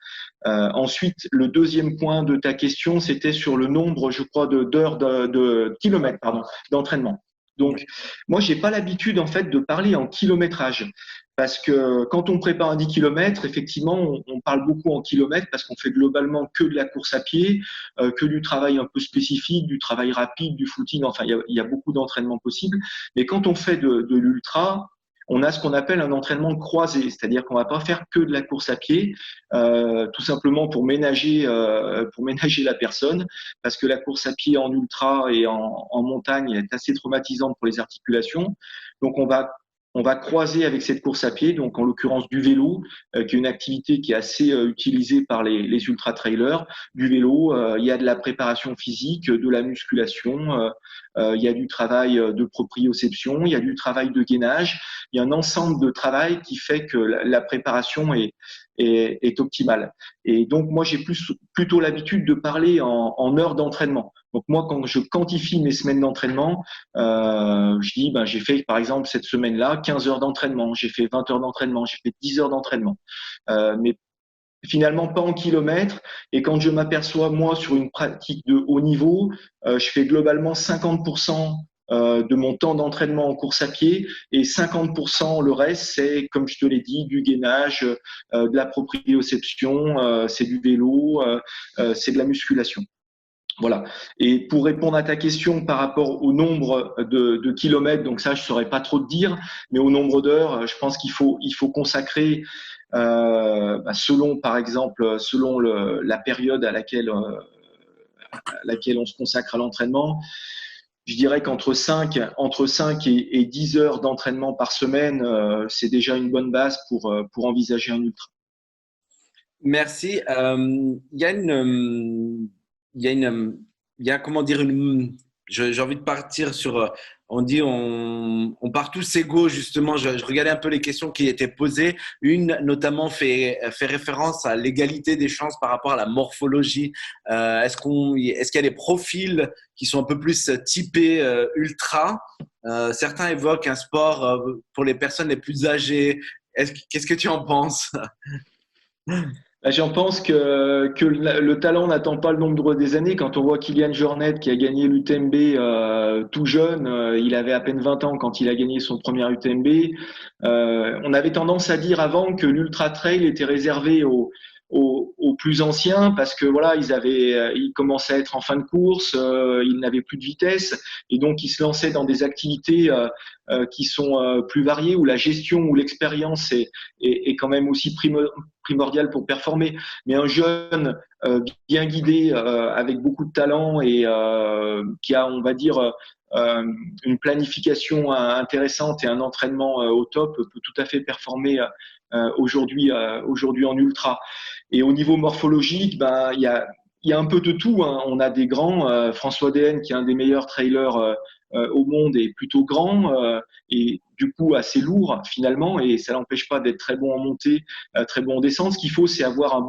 Ensuite, le deuxième point de ta question, c'était sur le nombre, je crois, d'heures de kilomètres, pardon, d'entraînement. Donc, moi, j'ai pas l'habitude en fait de parler en kilométrage. Parce que quand on prépare un 10 km, effectivement, on parle beaucoup en kilomètres parce qu'on fait globalement que de la course à pied, que du travail un peu spécifique, du travail rapide, du footing. Enfin, il y a beaucoup d'entraînements possibles. Mais quand on fait de l'ultra, on a ce qu'on appelle un entraînement croisé, c'est-à-dire qu'on va pas faire que de la course à pied, tout simplement pour ménager la personne, parce que la course à pied en ultra et en montagne est assez traumatisante pour les articulations. Donc on va croiser avec cette course à pied, donc en l'occurrence du vélo, qui est une activité qui est assez utilisée par les ultra-trailers. Du vélo, il y a de la préparation physique, de la musculation, il y a du travail de proprioception, il y a du travail de gainage. Il y a un ensemble de travail qui fait que la préparation est optimale. Et donc, moi, j'ai plutôt l'habitude de parler en heures d'entraînement. Donc, moi, quand je quantifie mes semaines d'entraînement, je dis, j'ai fait, par exemple, cette semaine-là, 15 heures d'entraînement, j'ai fait 20 heures d'entraînement, j'ai fait 10 heures d'entraînement. Mais finalement, pas en kilomètres. Et quand je m'aperçois, moi, sur une pratique de haut niveau, je fais globalement 50% de mon temps d'entraînement en course à pied et 50% le reste, c'est, comme je te l'ai dit, du gainage, de la proprioception, c'est du vélo, c'est de la musculation. Voilà. Et pour répondre à ta question par rapport au nombre de kilomètres, donc ça, je saurais pas trop te dire, mais au nombre d'heures, je pense qu'il faut consacrer, selon, par exemple, selon la période à laquelle on se consacre à l'entraînement, je dirais qu'entre 5 et 10 heures d'entraînement par semaine, c'est déjà une bonne base pour envisager un ultra. Merci. Il y a comment dire j'ai envie de partir sur. On dit on part tous égaux justement. Je regardais un peu les questions qui étaient posées. Une notamment fait référence à l'égalité des chances par rapport à la morphologie. Est-ce qu'il y a des profils qui sont un peu plus typés ultra? Certains évoquent un sport pour les personnes les plus âgées. Qu'est-ce que tu en penses? J'en pense que le talent n'attend pas le nombre des années. Quand on voit Kylian Jornet qui a gagné l'UTMB tout jeune, il avait à peine 20 ans quand il a gagné son premier UTMB. On avait tendance à dire avant que l'ultra trail était réservé aux plus anciens parce que voilà, ils commençaient à être en fin de course, ils n'avaient plus de vitesse et donc ils se lançaient dans des activités qui sont plus variées où la gestion ou l'expérience est quand même aussi primordial pour performer. Mais un jeune bien guidé, avec beaucoup de talent et qui a, on va dire, une planification intéressante et un entraînement au top peut tout à fait performer aujourd'hui en ultra. Et au niveau morphologique, ben il y a un peu de tout, hein. On a des grands, François Dehen qui est un des meilleurs trailers au monde est plutôt grand et du coup assez lourd finalement et ça n'empêche pas d'être très bon en montée, très bon en descente. Ce qu'il faut, c'est avoir un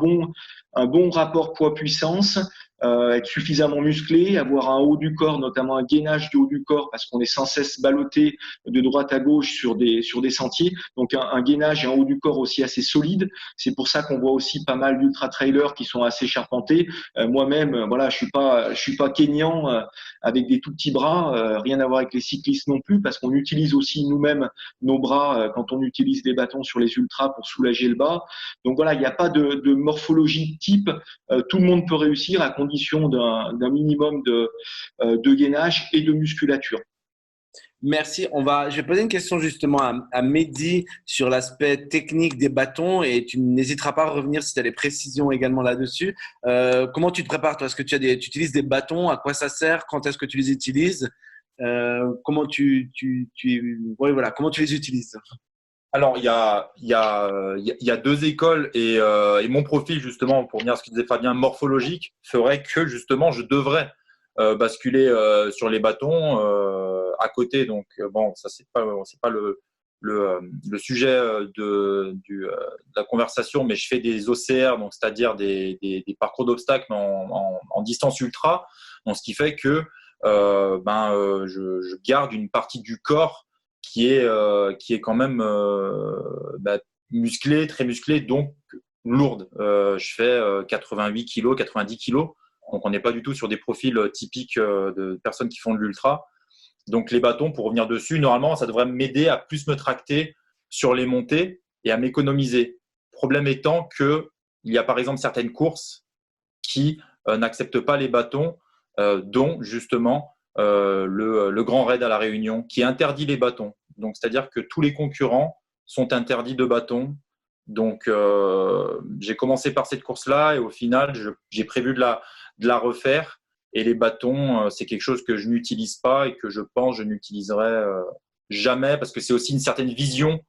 bon rapport poids-puissance, être suffisamment musclé, avoir un haut du corps, notamment un gainage du haut du corps, parce qu'on est sans cesse ballotté de droite à gauche sur des sentiers. Donc un gainage et un haut du corps aussi assez solide. C'est pour ça qu'on voit aussi pas mal d'ultra-trailers qui sont assez charpentés. Moi-même, voilà, je suis pas kényan avec des tout petits bras, rien à voir avec les cyclistes non plus, parce qu'on utilise aussi nous-mêmes nos bras quand on utilise des bâtons sur les ultras pour soulager le bas. Donc voilà, il n'y a pas de morphologie type. Tout le monde peut réussir à condition d'un minimum de gainage et de musculature. Merci. Je vais poser une question justement à Mehdi sur l'aspect technique des bâtons et tu n'hésiteras pas à revenir si tu as des précisions également là-dessus. Comment tu te prépares toi? Est-ce que tu utilises des bâtons? À quoi ça sert? Quand est-ce que tu les utilises? Comment ouais, voilà, comment tu les utilises? Alors, il y a deux écoles et mon profil, justement, pour venir à ce que disait Fabien, morphologique, ferait que, justement, je devrais basculer sur les bâtons à côté. Donc, bon, ça, c'est pas le sujet de la conversation, mais je fais des OCR, donc c'est-à-dire des parcours d'obstacles en distance ultra. Donc, ce qui fait que je garde une partie du corps qui est quand même musclée, très musclée, donc lourde. Je fais 88 kg, 90 kg, donc on n'est pas du tout sur des profils typiques de personnes qui font de l'ultra. Donc les bâtons, pour revenir dessus, normalement, ça devrait m'aider à plus me tracter sur les montées et à m'économiser. Problème étant qu'il y a par exemple certaines courses qui n'acceptent pas les bâtons, dont justement le Grand Raid à La Réunion, qui interdit les bâtons. Donc, c'est-à-dire que tous les concurrents sont interdits de bâtons. Donc, j'ai commencé par cette course-là et au final, j'ai prévu de la refaire. Et les bâtons, c'est quelque chose que je n'utilise pas et que je pense que je n'utiliserai jamais parce que c'est aussi une certaine vision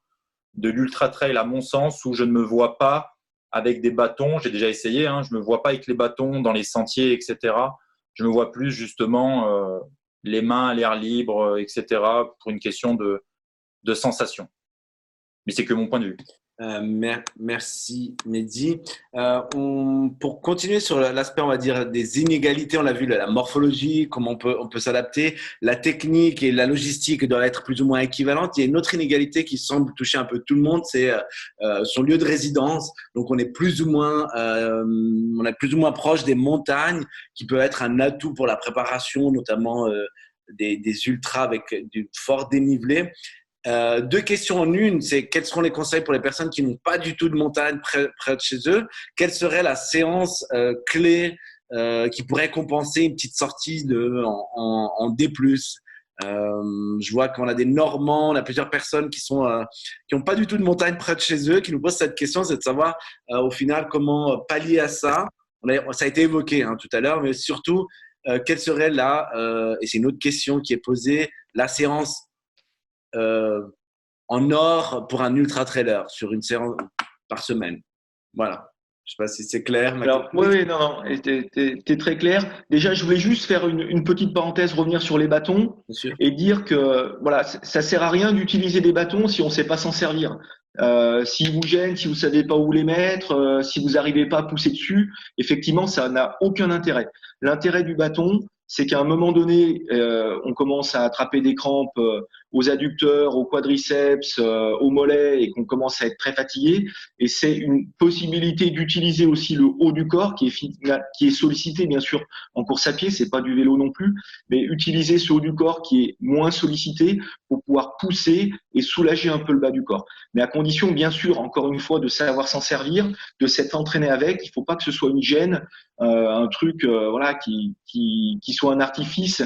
de l'ultra-trail à mon sens où je ne me vois pas avec des bâtons. J'ai déjà essayé, hein, je ne me vois pas avec les bâtons dans les sentiers, etc. Je me vois plus justement les mains à l'air libre, etc. pour une question de sensation. Mais c'est que mon point de vue. Merci Mehdi. Pour continuer sur l'aspect, on va dire, des inégalités, on l'a vu, la morphologie, comment on peut s'adapter, la technique et la logistique doivent être plus ou moins équivalentes. Il y a une autre inégalité qui semble toucher un peu tout le monde, c'est son lieu de résidence. Donc on est plus ou moins proche des montagnes, qui peut être un atout pour la préparation, notamment des ultras avec du fort dénivelé. Deux questions en une, c'est quels seront les conseils pour les personnes qui n'ont pas du tout de montagne près de chez eux? Quelle serait la séance clé qui pourrait compenser une petite sortie en D+? Je vois qu'on a des Normands, on a plusieurs personnes qui n'ont pas du tout de montagne près de chez eux, qui nous posent cette question, c'est de savoir au final comment pallier à ça. Ça a été évoqué tout à l'heure, mais surtout, quelle serait et c'est une autre question qui est posée, la séance en or pour un ultra trailer sur une séance par semaine. Voilà. Je sais pas si c'est clair. Alors, oui, non, t'es très clair. Déjà, je voulais juste faire une petite parenthèse, revenir sur les bâtons et dire que voilà, ça sert à rien d'utiliser des bâtons si on sait pas s'en servir. S'ils vous gênent, si vous savez pas où les mettre, si vous n'arrivez pas à pousser dessus, effectivement, ça n'a aucun intérêt. L'intérêt du bâton, c'est qu'à un moment donné, on commence à attraper des crampes aux adducteurs, aux quadriceps, aux mollets et qu'on commence à être très fatigué. Et c'est une possibilité d'utiliser aussi le haut du corps qui est sollicité bien sûr en course à pied, c'est pas du vélo non plus, mais utiliser ce haut du corps qui est moins sollicité pour pouvoir pousser et soulager un peu le bas du corps. Mais à condition, bien sûr, encore une fois, de savoir s'en servir, de s'être entraîné avec. Il faut pas que ce soit une gêne, un truc voilà qui soit un artifice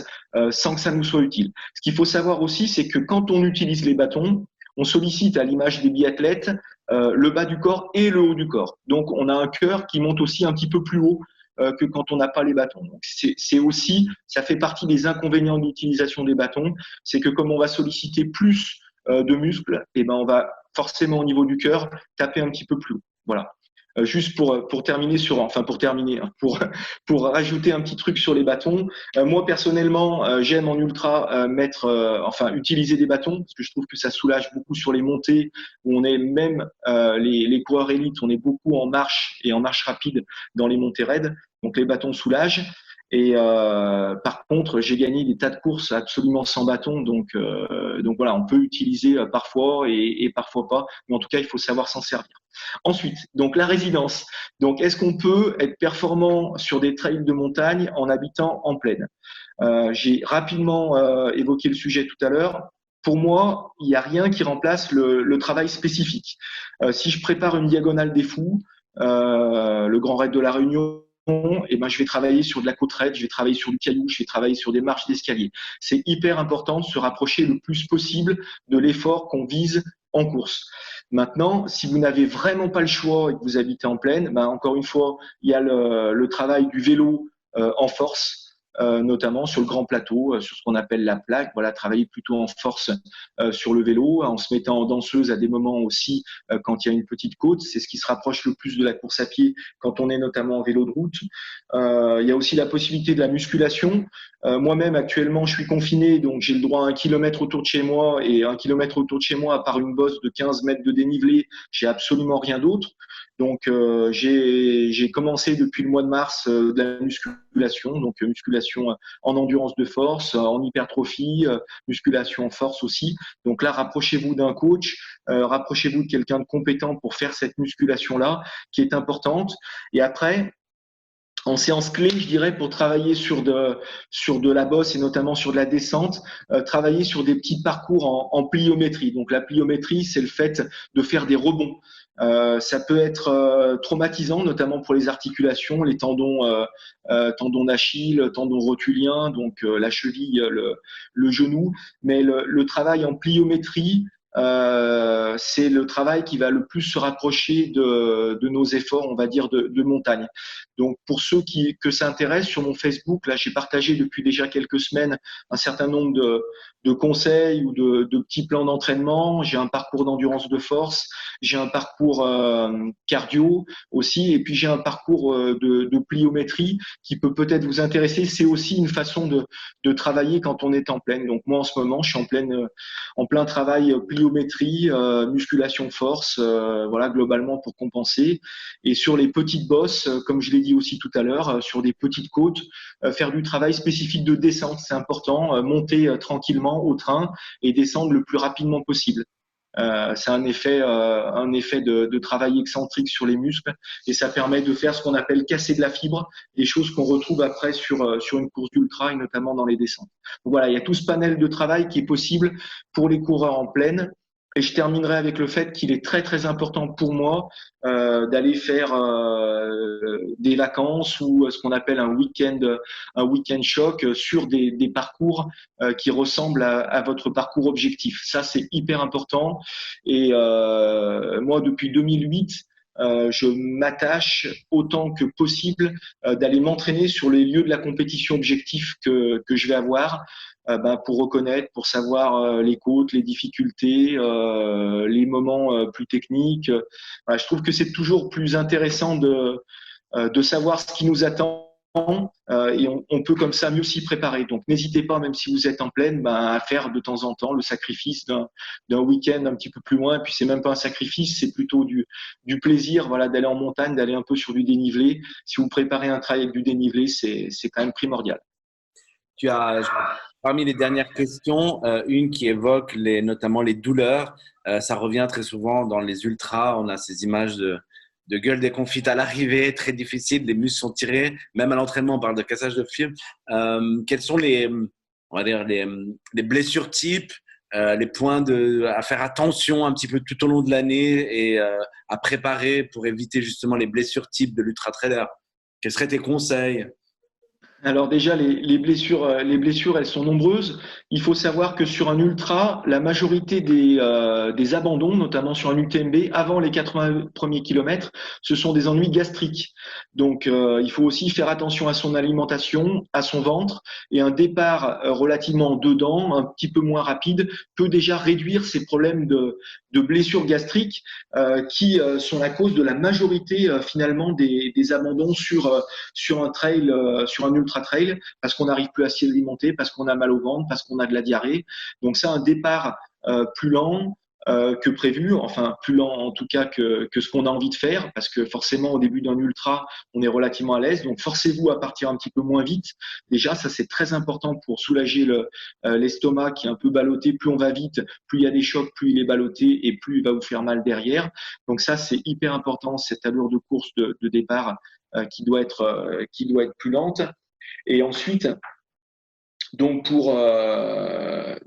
sans que ça nous soit utile. Ce qu'il faut savoir aussi, c'est que quand on utilise les bâtons, on sollicite à l'image des biathlètes le bas du corps et le haut du corps. Donc on a un cœur qui monte aussi un petit peu plus haut que quand on n'a pas les bâtons. Donc c'est aussi, ça fait partie des inconvénients de l'utilisation des bâtons, c'est que comme on va solliciter plus de muscles, et ben on va forcément au niveau du cœur taper un petit peu plus haut. Voilà. Juste pour terminer pour rajouter un petit truc sur les bâtons. Moi personnellement, j'aime en ultra utiliser des bâtons parce que je trouve que ça soulage beaucoup sur les montées où on est même les coureurs élites, on est beaucoup en marche et en marche rapide dans les montées raides. Donc les bâtons soulagent. Et par contre, j'ai gagné des tas de courses absolument sans bâton, donc voilà, on peut utiliser parfois et parfois pas, mais en tout cas, il faut savoir s'en servir. Ensuite, donc la résidence. Donc, est-ce qu'on peut être performant sur des trails de montagne en habitant en plaine? J'ai rapidement évoqué le sujet tout à l'heure. Pour moi, il n'y a rien qui remplace le travail spécifique. Si je prépare une diagonale des fous, le Grand Raid de la Réunion, et ben je vais travailler sur de la côte raide, je vais travailler sur du caillou, je vais travailler sur des marches d'escalier. C'est hyper important de se rapprocher le plus possible de l'effort qu'on vise en course. Maintenant, si vous n'avez vraiment pas le choix et que vous habitez en plaine, ben encore une fois, il y a le travail du vélo en force. Notamment sur le grand plateau, sur ce qu'on appelle la plaque, voilà, travailler plutôt en force sur le vélo, en se mettant en danseuse à des moments aussi quand il y a une petite côte, c'est ce qui se rapproche le plus de la course à pied quand on est notamment en vélo de route. Il y a aussi la possibilité de la musculation. Moi-même actuellement je suis confiné, donc j'ai le droit à 1 kilomètre autour de chez moi, et 1 kilomètre autour de chez moi, à part une bosse de 15 mètres de dénivelé, j'ai absolument rien d'autre. Donc j'ai commencé depuis le mois de mars de la musculation, donc musculation en endurance de force, en hypertrophie, musculation en force aussi. Donc là, rapprochez-vous d'un coach, rapprochez-vous de quelqu'un de compétent pour faire cette musculation-là, qui est importante. Et après, en séance clé, je dirais, pour travailler sur de la bosse et notamment sur de la descente, travailler sur des petits parcours en pliométrie. Donc la pliométrie, c'est le fait de faire des rebonds. Ça peut être traumatisant, notamment pour les articulations, les tendons d'Achille, tendons rotuliens, donc la cheville, le genou. Mais le travail en pliométrie, c'est le travail qui va le plus se rapprocher de nos efforts, on va dire, de montagne. Donc, pour ceux que ça intéresse, sur mon Facebook, là, j'ai partagé depuis déjà quelques semaines un certain nombre de conseils ou de petits plans d'entraînement. J'ai un parcours d'endurance de force, j'ai un parcours cardio aussi, et puis j'ai un parcours de pliométrie qui peut peut-être vous intéresser. C'est aussi une façon de travailler quand on est en pleine. Donc moi, en ce moment, je suis en plein travail pliométrie, musculation force, voilà, globalement pour compenser. Et sur les petites bosses, comme je l'ai dit aussi tout à l'heure, sur des petites côtes, faire du travail spécifique de descente, c'est important, monter tranquillement au train et descendre le plus rapidement possible. C'est un effet de travail excentrique sur les muscles, et ça permet de faire ce qu'on appelle casser de la fibre, des choses qu'on retrouve après sur une course d'ultra et notamment dans les descentes. Donc voilà, il y a tout ce panel de travail qui est possible pour les coureurs en plaine. Et je terminerai avec le fait qu'il est très très important pour moi d'aller faire des vacances ou ce qu'on appelle un week-end choc sur des parcours qui ressemblent à votre parcours objectif. Ça, c'est hyper important. Et moi, depuis 2008, je m'attache autant que possible d'aller m'entraîner sur les lieux de la compétition objectif que je vais avoir. Pour reconnaître, pour savoir les côtes, les difficultés, les moments plus techniques. Je trouve que c'est toujours plus intéressant de savoir ce qui nous attend et on peut comme ça mieux s'y préparer. Donc n'hésitez pas, même si vous êtes en pleine, à faire de temps en temps le sacrifice d'un week-end un petit peu plus loin. Et puis c'est même pas un sacrifice, c'est plutôt du plaisir, voilà, d'aller en montagne, d'aller un peu sur du dénivelé. Si vous préparez un trail avec du dénivelé, c'est quand même primordial. Parmi les dernières questions, une qui évoque notamment les douleurs. Ça revient très souvent dans les ultras. On a ces images de gueule déconfite à l'arrivée, très difficile. Les muscles sont tirés. Même à l'entraînement, on parle de cassage de fibres. Quelles sont on va dire les blessures types, les points à faire attention un petit peu tout au long de l'année et à préparer pour éviter justement les blessures types de l'ultra-trailer? Quels seraient tes conseils? Alors déjà, les blessures, elles sont nombreuses. Il faut savoir que sur un ultra, la majorité des abandons, notamment sur un UTMB, avant les 80 premiers kilomètres, ce sont des ennuis gastriques. Donc, il faut aussi faire attention à son alimentation, à son ventre, et un départ relativement dedans, un petit peu moins rapide, peut déjà réduire ces problèmes de blessures gastriques qui sont la cause de la majorité finalement des abandons sur un trail, sur un ultra trail, parce qu'on n'arrive plus à s'y alimenter, parce qu'on a mal au ventre, parce qu'on a de la diarrhée. Donc ça, un départ plus lent que prévu, enfin plus lent en tout cas que ce qu'on a envie de faire, parce que forcément au début d'un ultra, on est relativement à l'aise. Donc forcez-vous à partir un petit peu moins vite. Déjà, ça c'est très important pour soulager l'estomac qui est un peu ballotté. Plus on va vite, plus il y a des chocs, plus il est ballotté et plus il va vous faire mal derrière. Donc ça c'est hyper important, cette allure de course de départ qui doit être plus lente. Et ensuite, donc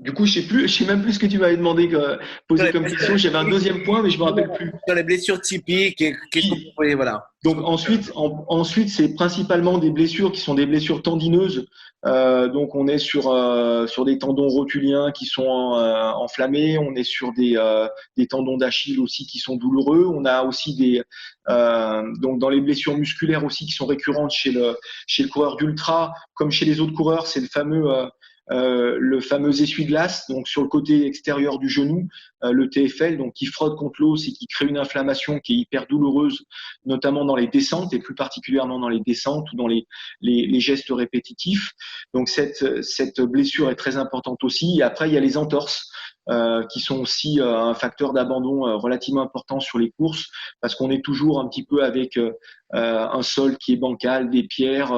du coup, je sais même plus ce que tu m'avais demandé poser comme question. J'avais un deuxième point, mais je me rappelle plus. Sur les blessures typiques, oui, voilà. Donc ensuite, c'est principalement des blessures qui sont des blessures tendineuses. Donc on est sur des tendons rotuliens qui sont enflammés. On est sur des tendons d'Achille aussi qui sont douloureux. On a aussi donc dans les blessures musculaires aussi qui sont récurrentes chez le coureur d'ultra, comme chez les autres coureurs, c'est le fameux essuie-glace, donc sur le côté extérieur du genou, le TFL, donc qui frotte contre l'os et qui crée une inflammation qui est hyper douloureuse, notamment dans les descentes et plus particulièrement dans les descentes ou dans les gestes répétitifs. Donc cette blessure est très importante aussi. Et après, il y a les entorses. Qui sont aussi un facteur d'abandon relativement important sur les courses, parce qu'on est toujours un petit peu avec un sol qui est bancal, des pierres,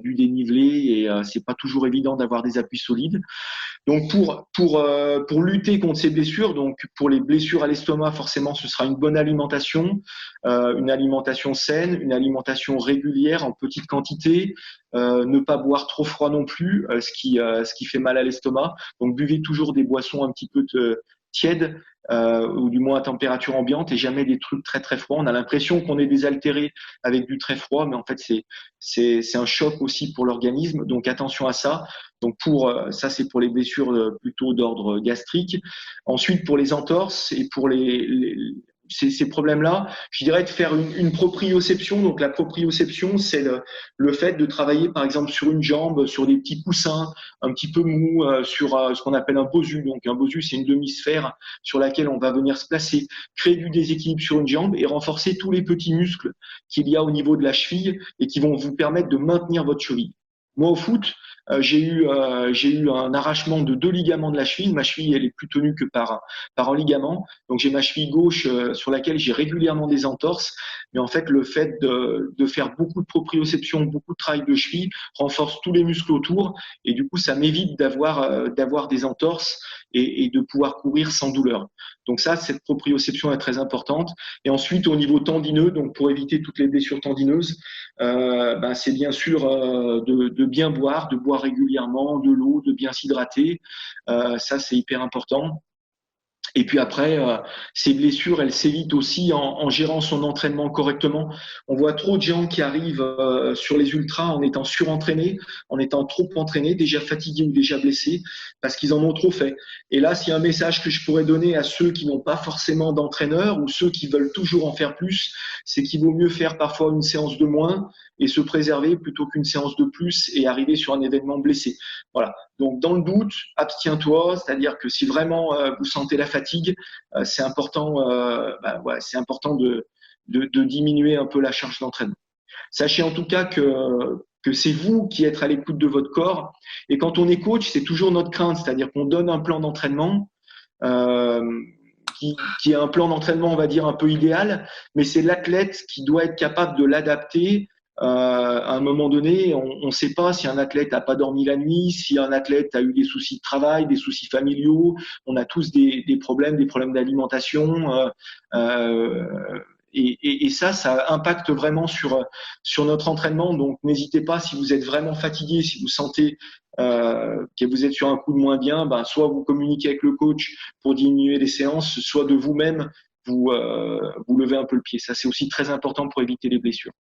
du dénivelé, et c'est pas toujours évident d'avoir des appuis solides. Donc pour lutter contre ces blessures, donc pour les blessures à l'estomac, forcément, ce sera une bonne alimentation, une alimentation saine, une alimentation régulière en petite quantité, ne pas boire trop froid non plus, ce qui fait mal à l'estomac. Donc buvez toujours des boissons un petit peu tièdes, ou du moins à température ambiante, et jamais des trucs très très froids. On a l'impression qu'on est désaltéré avec du très froid, mais en fait c'est un choc aussi pour l'organisme. Donc attention à ça. Donc ça c'est pour les blessures plutôt d'ordre gastrique. Ensuite pour les entorses et pour ces problèmes-là, je dirais de faire une proprioception. Donc la proprioception, c'est le fait de travailler par exemple sur une jambe, sur des petits coussins un petit peu mous, sur ce qu'on appelle un bosu. Donc un bosu, c'est une demi-sphère sur laquelle on va venir se placer, créer du déséquilibre sur une jambe et renforcer tous les petits muscles qu'il y a au niveau de la cheville et qui vont vous permettre de maintenir votre cheville. Moi, au foot, j'ai eu un arrachement de 2 ligaments de la cheville. Ma cheville, elle est plus tenue que par un ligament. Donc, j'ai ma cheville gauche sur laquelle j'ai régulièrement des entorses. Mais en fait, le fait de faire beaucoup de proprioception, beaucoup de travail de cheville renforce tous les muscles autour. Et du coup, ça m'évite d'avoir des entorses et de pouvoir courir sans douleur. Donc ça, cette proprioception est très importante. Et ensuite, au niveau tendineux, donc pour éviter toutes les blessures tendineuses, c'est bien sûr de bien boire, de boire régulièrement, de l'eau, de bien s'hydrater. Ça, c'est hyper important. Et puis après, ces blessures, elles s'évitent aussi en gérant son entraînement correctement. On voit trop de gens qui arrivent sur les ultras en étant surentraînés, en étant trop entraînés, déjà fatigués ou déjà blessés, parce qu'ils en ont trop fait. Et là, s'il y a un message que je pourrais donner à ceux qui n'ont pas forcément d'entraîneur ou ceux qui veulent toujours en faire plus, c'est qu'il vaut mieux faire parfois une séance de moins et se préserver plutôt qu'une séance de plus et arriver sur un événement blessé. Voilà. Donc, dans le doute, abstiens-toi, c'est-à-dire que si vraiment vous sentez la fatigue, c'est important, c'est important de diminuer un peu la charge d'entraînement. Sachez en tout cas que c'est vous qui êtes à l'écoute de votre corps. Et quand on est coach, c'est toujours notre crainte, c'est-à-dire qu'on donne un plan d'entraînement qui est un plan d'entraînement, on va dire, un peu idéal, mais c'est l'athlète qui doit être capable de l'adapter à un moment donné, on ne sait pas si un athlète n'a pas dormi la nuit, si un athlète a eu des soucis de travail, des soucis familiaux. On a tous des problèmes d'alimentation. Et ça impacte vraiment sur notre entraînement. Donc, n'hésitez pas, si vous êtes vraiment fatigué, si vous sentez que vous êtes sur un coup de moins bien, soit vous communiquez avec le coach pour diminuer les séances, soit de vous-même, vous levez un peu le pied. Ça, c'est aussi très important pour éviter les blessures.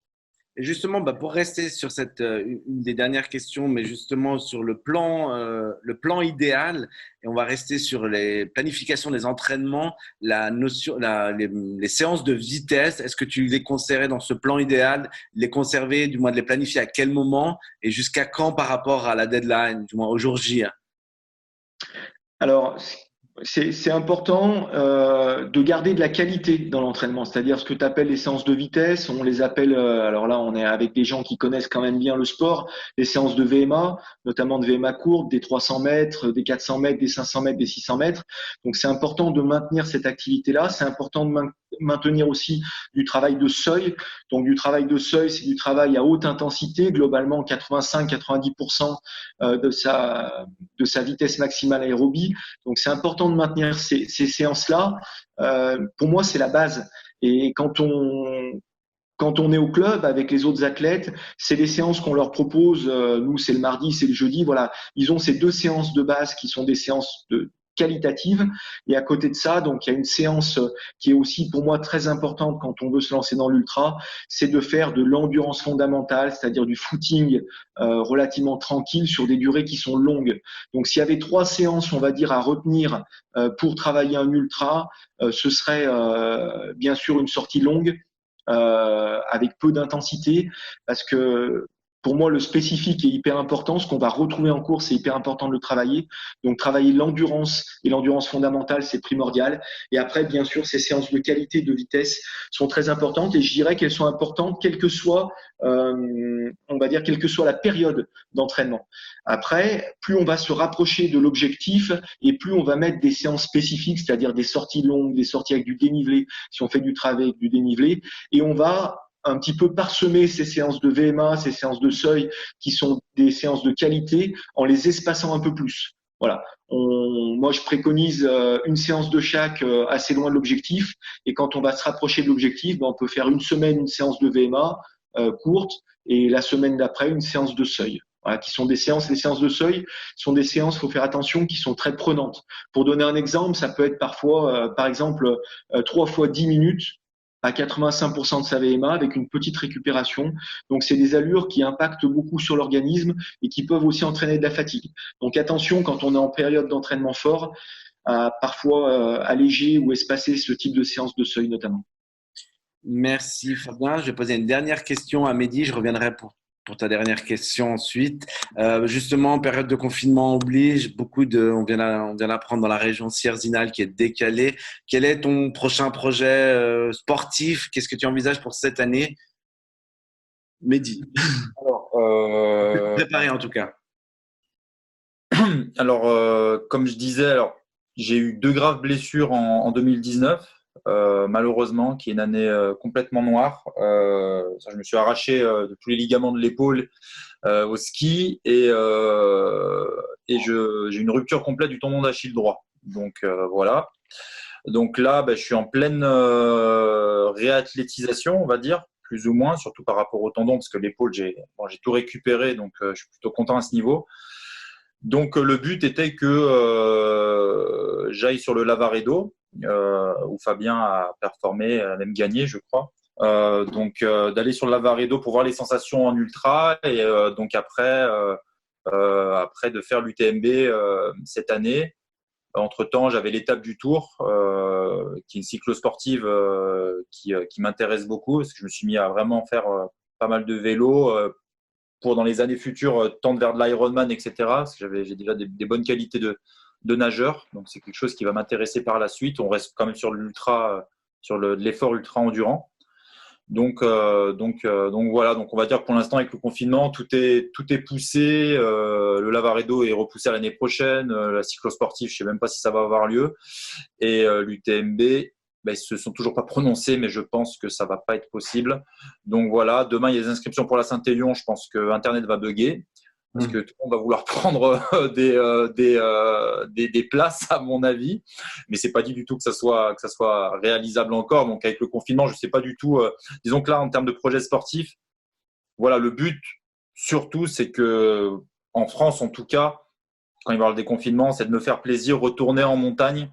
Et justement, pour rester sur cette une des dernières questions, mais justement sur le plan idéal, et on va rester sur les planifications des entraînements, les séances de vitesse. Est-ce que tu les conseillerais dans ce plan idéal, les conserver, du moins de les planifier à quel moment et jusqu'à quand par rapport à la deadline, du moins au jour J? Alors, c'est important de garder de la qualité dans l'entraînement, c'est-à-dire ce que tu appelles les séances de vitesse, on les appelle, alors là on est avec des gens qui connaissent quand même bien le sport, les séances de VMA, notamment de VMA courte, des 300 mètres, des 400 mètres, des 500 mètres, des 600 mètres. Donc c'est important de maintenir cette activité-là, c'est important de maintenir aussi du travail de seuil. Donc du travail de seuil, c'est du travail à haute intensité, globalement 85-90% de sa vitesse maximale aérobie. Donc c'est important de maintenir ces séances-là. Pour moi, c'est la base. Et quand on est au club avec les autres athlètes, c'est les séances qu'on leur propose. Nous, c'est le mardi, c'est le jeudi. Voilà, ils ont ces 2 séances de base qui sont des séances qualitatives. Et à côté de ça, donc il y a une séance qui est aussi pour moi très importante quand on veut se lancer dans l'ultra, c'est de faire de l'endurance fondamentale, c'est-à-dire du footing relativement tranquille sur des durées qui sont longues. Donc s'il y avait 3 séances, on va dire, à retenir pour travailler un ultra, ce serait bien sûr une sortie longue avec peu d'intensité, parce que pour moi, le spécifique est hyper important. Ce qu'on va retrouver en course, c'est hyper important de le travailler. Donc, travailler l'endurance et l'endurance fondamentale, c'est primordial. Et après, bien sûr, ces séances de qualité, de vitesse sont très importantes. Et je dirais qu'elles sont importantes, quelle que soit la période d'entraînement. Après, plus on va se rapprocher de l'objectif et plus on va mettre des séances spécifiques, c'est-à-dire des sorties longues, des sorties avec du dénivelé, si on fait du travail avec du dénivelé, et on va un petit peu parsemer ces séances de VMA, ces séances de seuil qui sont des séances de qualité en les espaçant un peu plus. Voilà. Moi, je préconise une séance de chaque assez loin de l'objectif. Et quand on va se rapprocher de l'objectif, on peut faire une semaine une séance de VMA courte et la semaine d'après une séance de seuil. Voilà, qui sont des séances. Les séances de seuil sont des séances, faut faire attention, qui sont très prenantes. Pour donner un exemple, ça peut être parfois, par exemple, 3 fois 10 minutes à 85% de sa VMA avec une petite récupération. Donc, c'est des allures qui impactent beaucoup sur l'organisme et qui peuvent aussi entraîner de la fatigue. Donc, attention quand on est en période d'entraînement fort à parfois alléger ou espacer ce type de séance de seuil notamment. Merci Fabien. Je vais poser une dernière question à Mehdi. Je reviendrai pour ta dernière question ensuite. Justement, période de confinement oblige, on vient d'apprendre dans la région Sierre-Zinal qui est décalée. Quel est ton prochain projet sportif? Qu'est-ce que tu envisages pour cette année, Mehdi? Alors, préparé en tout cas. Alors, comme je disais, j'ai eu 2 graves blessures en 2019. Malheureusement, qui est une année complètement noire. Je me suis arraché de tous les ligaments de l'épaule au ski et j'ai une rupture complète du tendon d'Achille droit. Donc voilà. Donc là, je suis en pleine réathlétisation, on va dire, plus ou moins, surtout par rapport au tendon, parce que l'épaule, j'ai tout récupéré, donc je suis plutôt content à ce niveau. Donc le but était que j'aille sur le Lavaredo, où Fabien a performé, a même gagné, je crois. Donc d'aller sur le Lavaredo pour voir les sensations en ultra et donc après de faire l'UTMB cette année. Entre-temps, j'avais l'étape du Tour, qui est une cyclosportive qui m'intéresse beaucoup, parce que je me suis mis à vraiment faire pas mal de vélo pour dans les années futures tendre vers de l'Ironman, etc. Parce que j'ai déjà des bonnes qualités de nageur, donc c'est quelque chose qui va m'intéresser par la suite. On reste quand même sur l'ultra, sur l'effort ultra endurant. Donc voilà. Donc on va dire que pour l'instant avec le confinement, tout est poussé. Le Lavaredo est repoussé à l'année prochaine. La cyclosportive, je sais même pas si ça va avoir lieu. Et l'UTMB, ils se sont toujours pas prononcés, mais je pense que ça va pas être possible. Donc voilà, demain il y a des inscriptions pour la Saint-Élion. Je pense que Internet va bugger parce que tout le monde va vouloir prendre des places, à mon avis. Mais c'est pas dit du tout que ça soit réalisable encore. Donc avec le confinement, je sais pas du tout. Disons que là, en termes de projet sportif, voilà, le but surtout, c'est que en France, en tout cas, quand il va y avoir le déconfinement, c'est de me faire plaisir, retourner en montagne.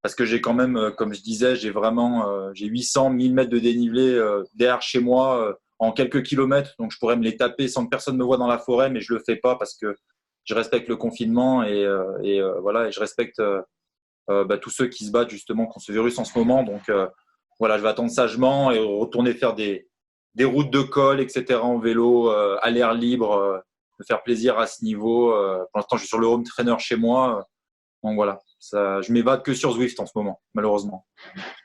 Parce que j'ai quand même, comme je disais, j'ai 800, 1000 mètres de dénivelé derrière chez moi en quelques kilomètres. Donc, je pourrais me les taper sans que personne me voie dans la forêt, mais je le fais pas parce que je respecte le confinement et voilà, et je respecte tous ceux qui se battent justement contre ce virus en ce moment. Donc, voilà, je vais attendre sagement et retourner faire des routes de col, etc. en vélo, à l'air libre, me faire plaisir à ce niveau. Pour l'instant, je suis sur le home trainer chez moi. Donc, voilà. Ça, je m'évade que sur Zwift en ce moment, malheureusement.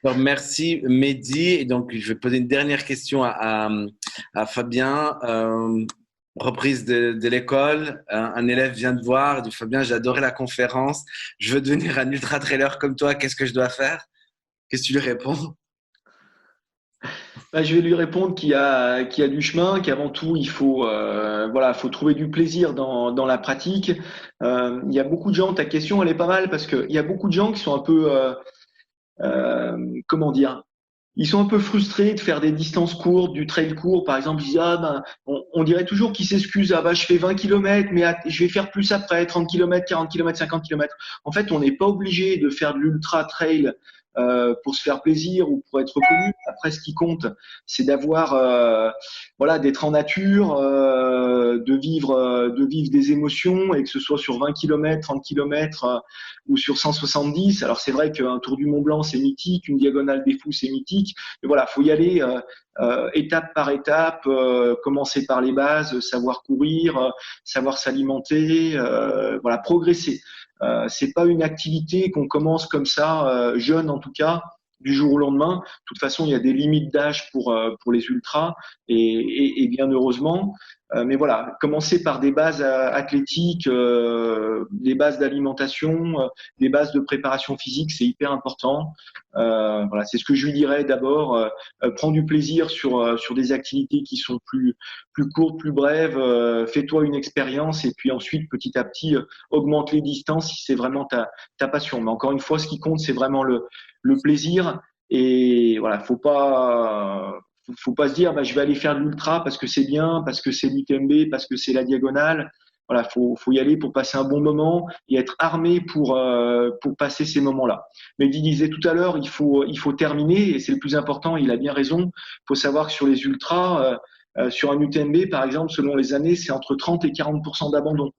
Alors, merci Mehdi. Et donc, je vais poser une dernière question à Fabien. Reprise de l'école, un élève vient te voir, dit Fabien, j'ai adoré la conférence, je veux devenir un ultra trailer comme toi, qu'est-ce que je dois faire? Qu'est-ce que tu lui réponds? Je vais lui répondre qu'il y a du chemin, qu'avant tout, il faut trouver du plaisir dans la pratique. Il y a beaucoup de gens, ta question, elle est pas mal parce qu'il y a beaucoup de gens qui sont un peu, comment dire, ils sont un peu frustrés de faire des distances courtes, du trail court, par exemple. Ils disent, on dirait toujours qu'ils s'excusent, je fais 20 km, mais je vais faire plus après, 30 km, 40 km, 50 km. En fait, on n'est pas obligé de faire de l'ultra trail pour se faire plaisir ou pour être reconnu. Après, ce qui compte, c'est d'avoir, d'être en nature, de vivre des émotions et que ce soit sur 20 km, 30 km ou sur 170. Alors, c'est vrai qu'un tour du Mont Blanc, c'est mythique, une diagonale des Fous, c'est mythique. Mais voilà, faut y aller étape par étape, commencer par les bases, savoir courir, savoir s'alimenter, progresser. C'est pas une activité qu'on commence comme ça, jeune en tout cas, du jour au lendemain. De toute façon, il y a des limites d'âge pour les ultras et bien heureusement. Mais voilà, commencer par des bases athlétiques, des bases d'alimentation, des bases de préparation physique, c'est hyper important. C'est ce que je lui dirais d'abord. Prends du plaisir sur des activités qui sont plus courtes, plus brèves. Fais-toi une expérience et puis ensuite, petit à petit, augmente les distances si c'est vraiment ta passion. Mais encore une fois, ce qui compte, c'est vraiment le plaisir. Et voilà, faut pas se dire je vais aller faire de l'ultra parce que c'est bien, parce que c'est l'UTMB, parce que c'est la diagonale. Voilà, faut y aller pour passer un bon moment et être armé pour passer ces moments-là. Mais il disait tout à l'heure, il faut terminer et c'est le plus important. Il a bien raison. Il faut savoir que sur les ultras, sur un UTMB par exemple, selon les années, c'est entre 30 et 40% d'abandon.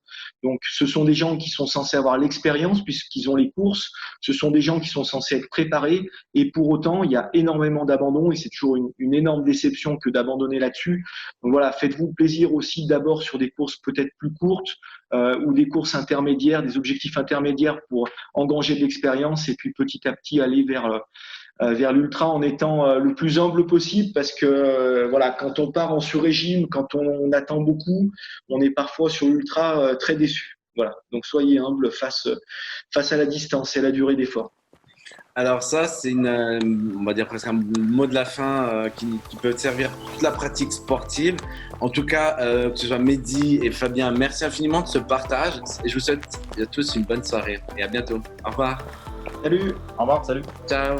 Donc, ce sont des gens qui sont censés avoir l'expérience puisqu'ils ont les courses. Ce sont des gens qui sont censés être préparés. Et pour autant, il y a énormément d'abandon et c'est toujours une énorme déception que d'abandonner là-dessus. Donc voilà, faites-vous plaisir aussi d'abord sur des courses peut-être plus courtes ou des courses intermédiaires, des objectifs intermédiaires pour engranger de l'expérience et puis petit à petit aller vers l'ultra en étant le plus humble possible parce que quand on part en sur-régime, quand on attend beaucoup, on est parfois sur l'ultra très déçu. Voilà, donc soyez humble face à la distance et à la durée d'effort. Alors ça, c'est on va dire presque un mot de la fin qui peut servir pour toute la pratique sportive. En tout cas, que ce soit Mehdi et Fabien, merci infiniment de ce partage et je vous souhaite à tous une bonne soirée et à bientôt. Au revoir. Salut. Au revoir, salut. Ciao.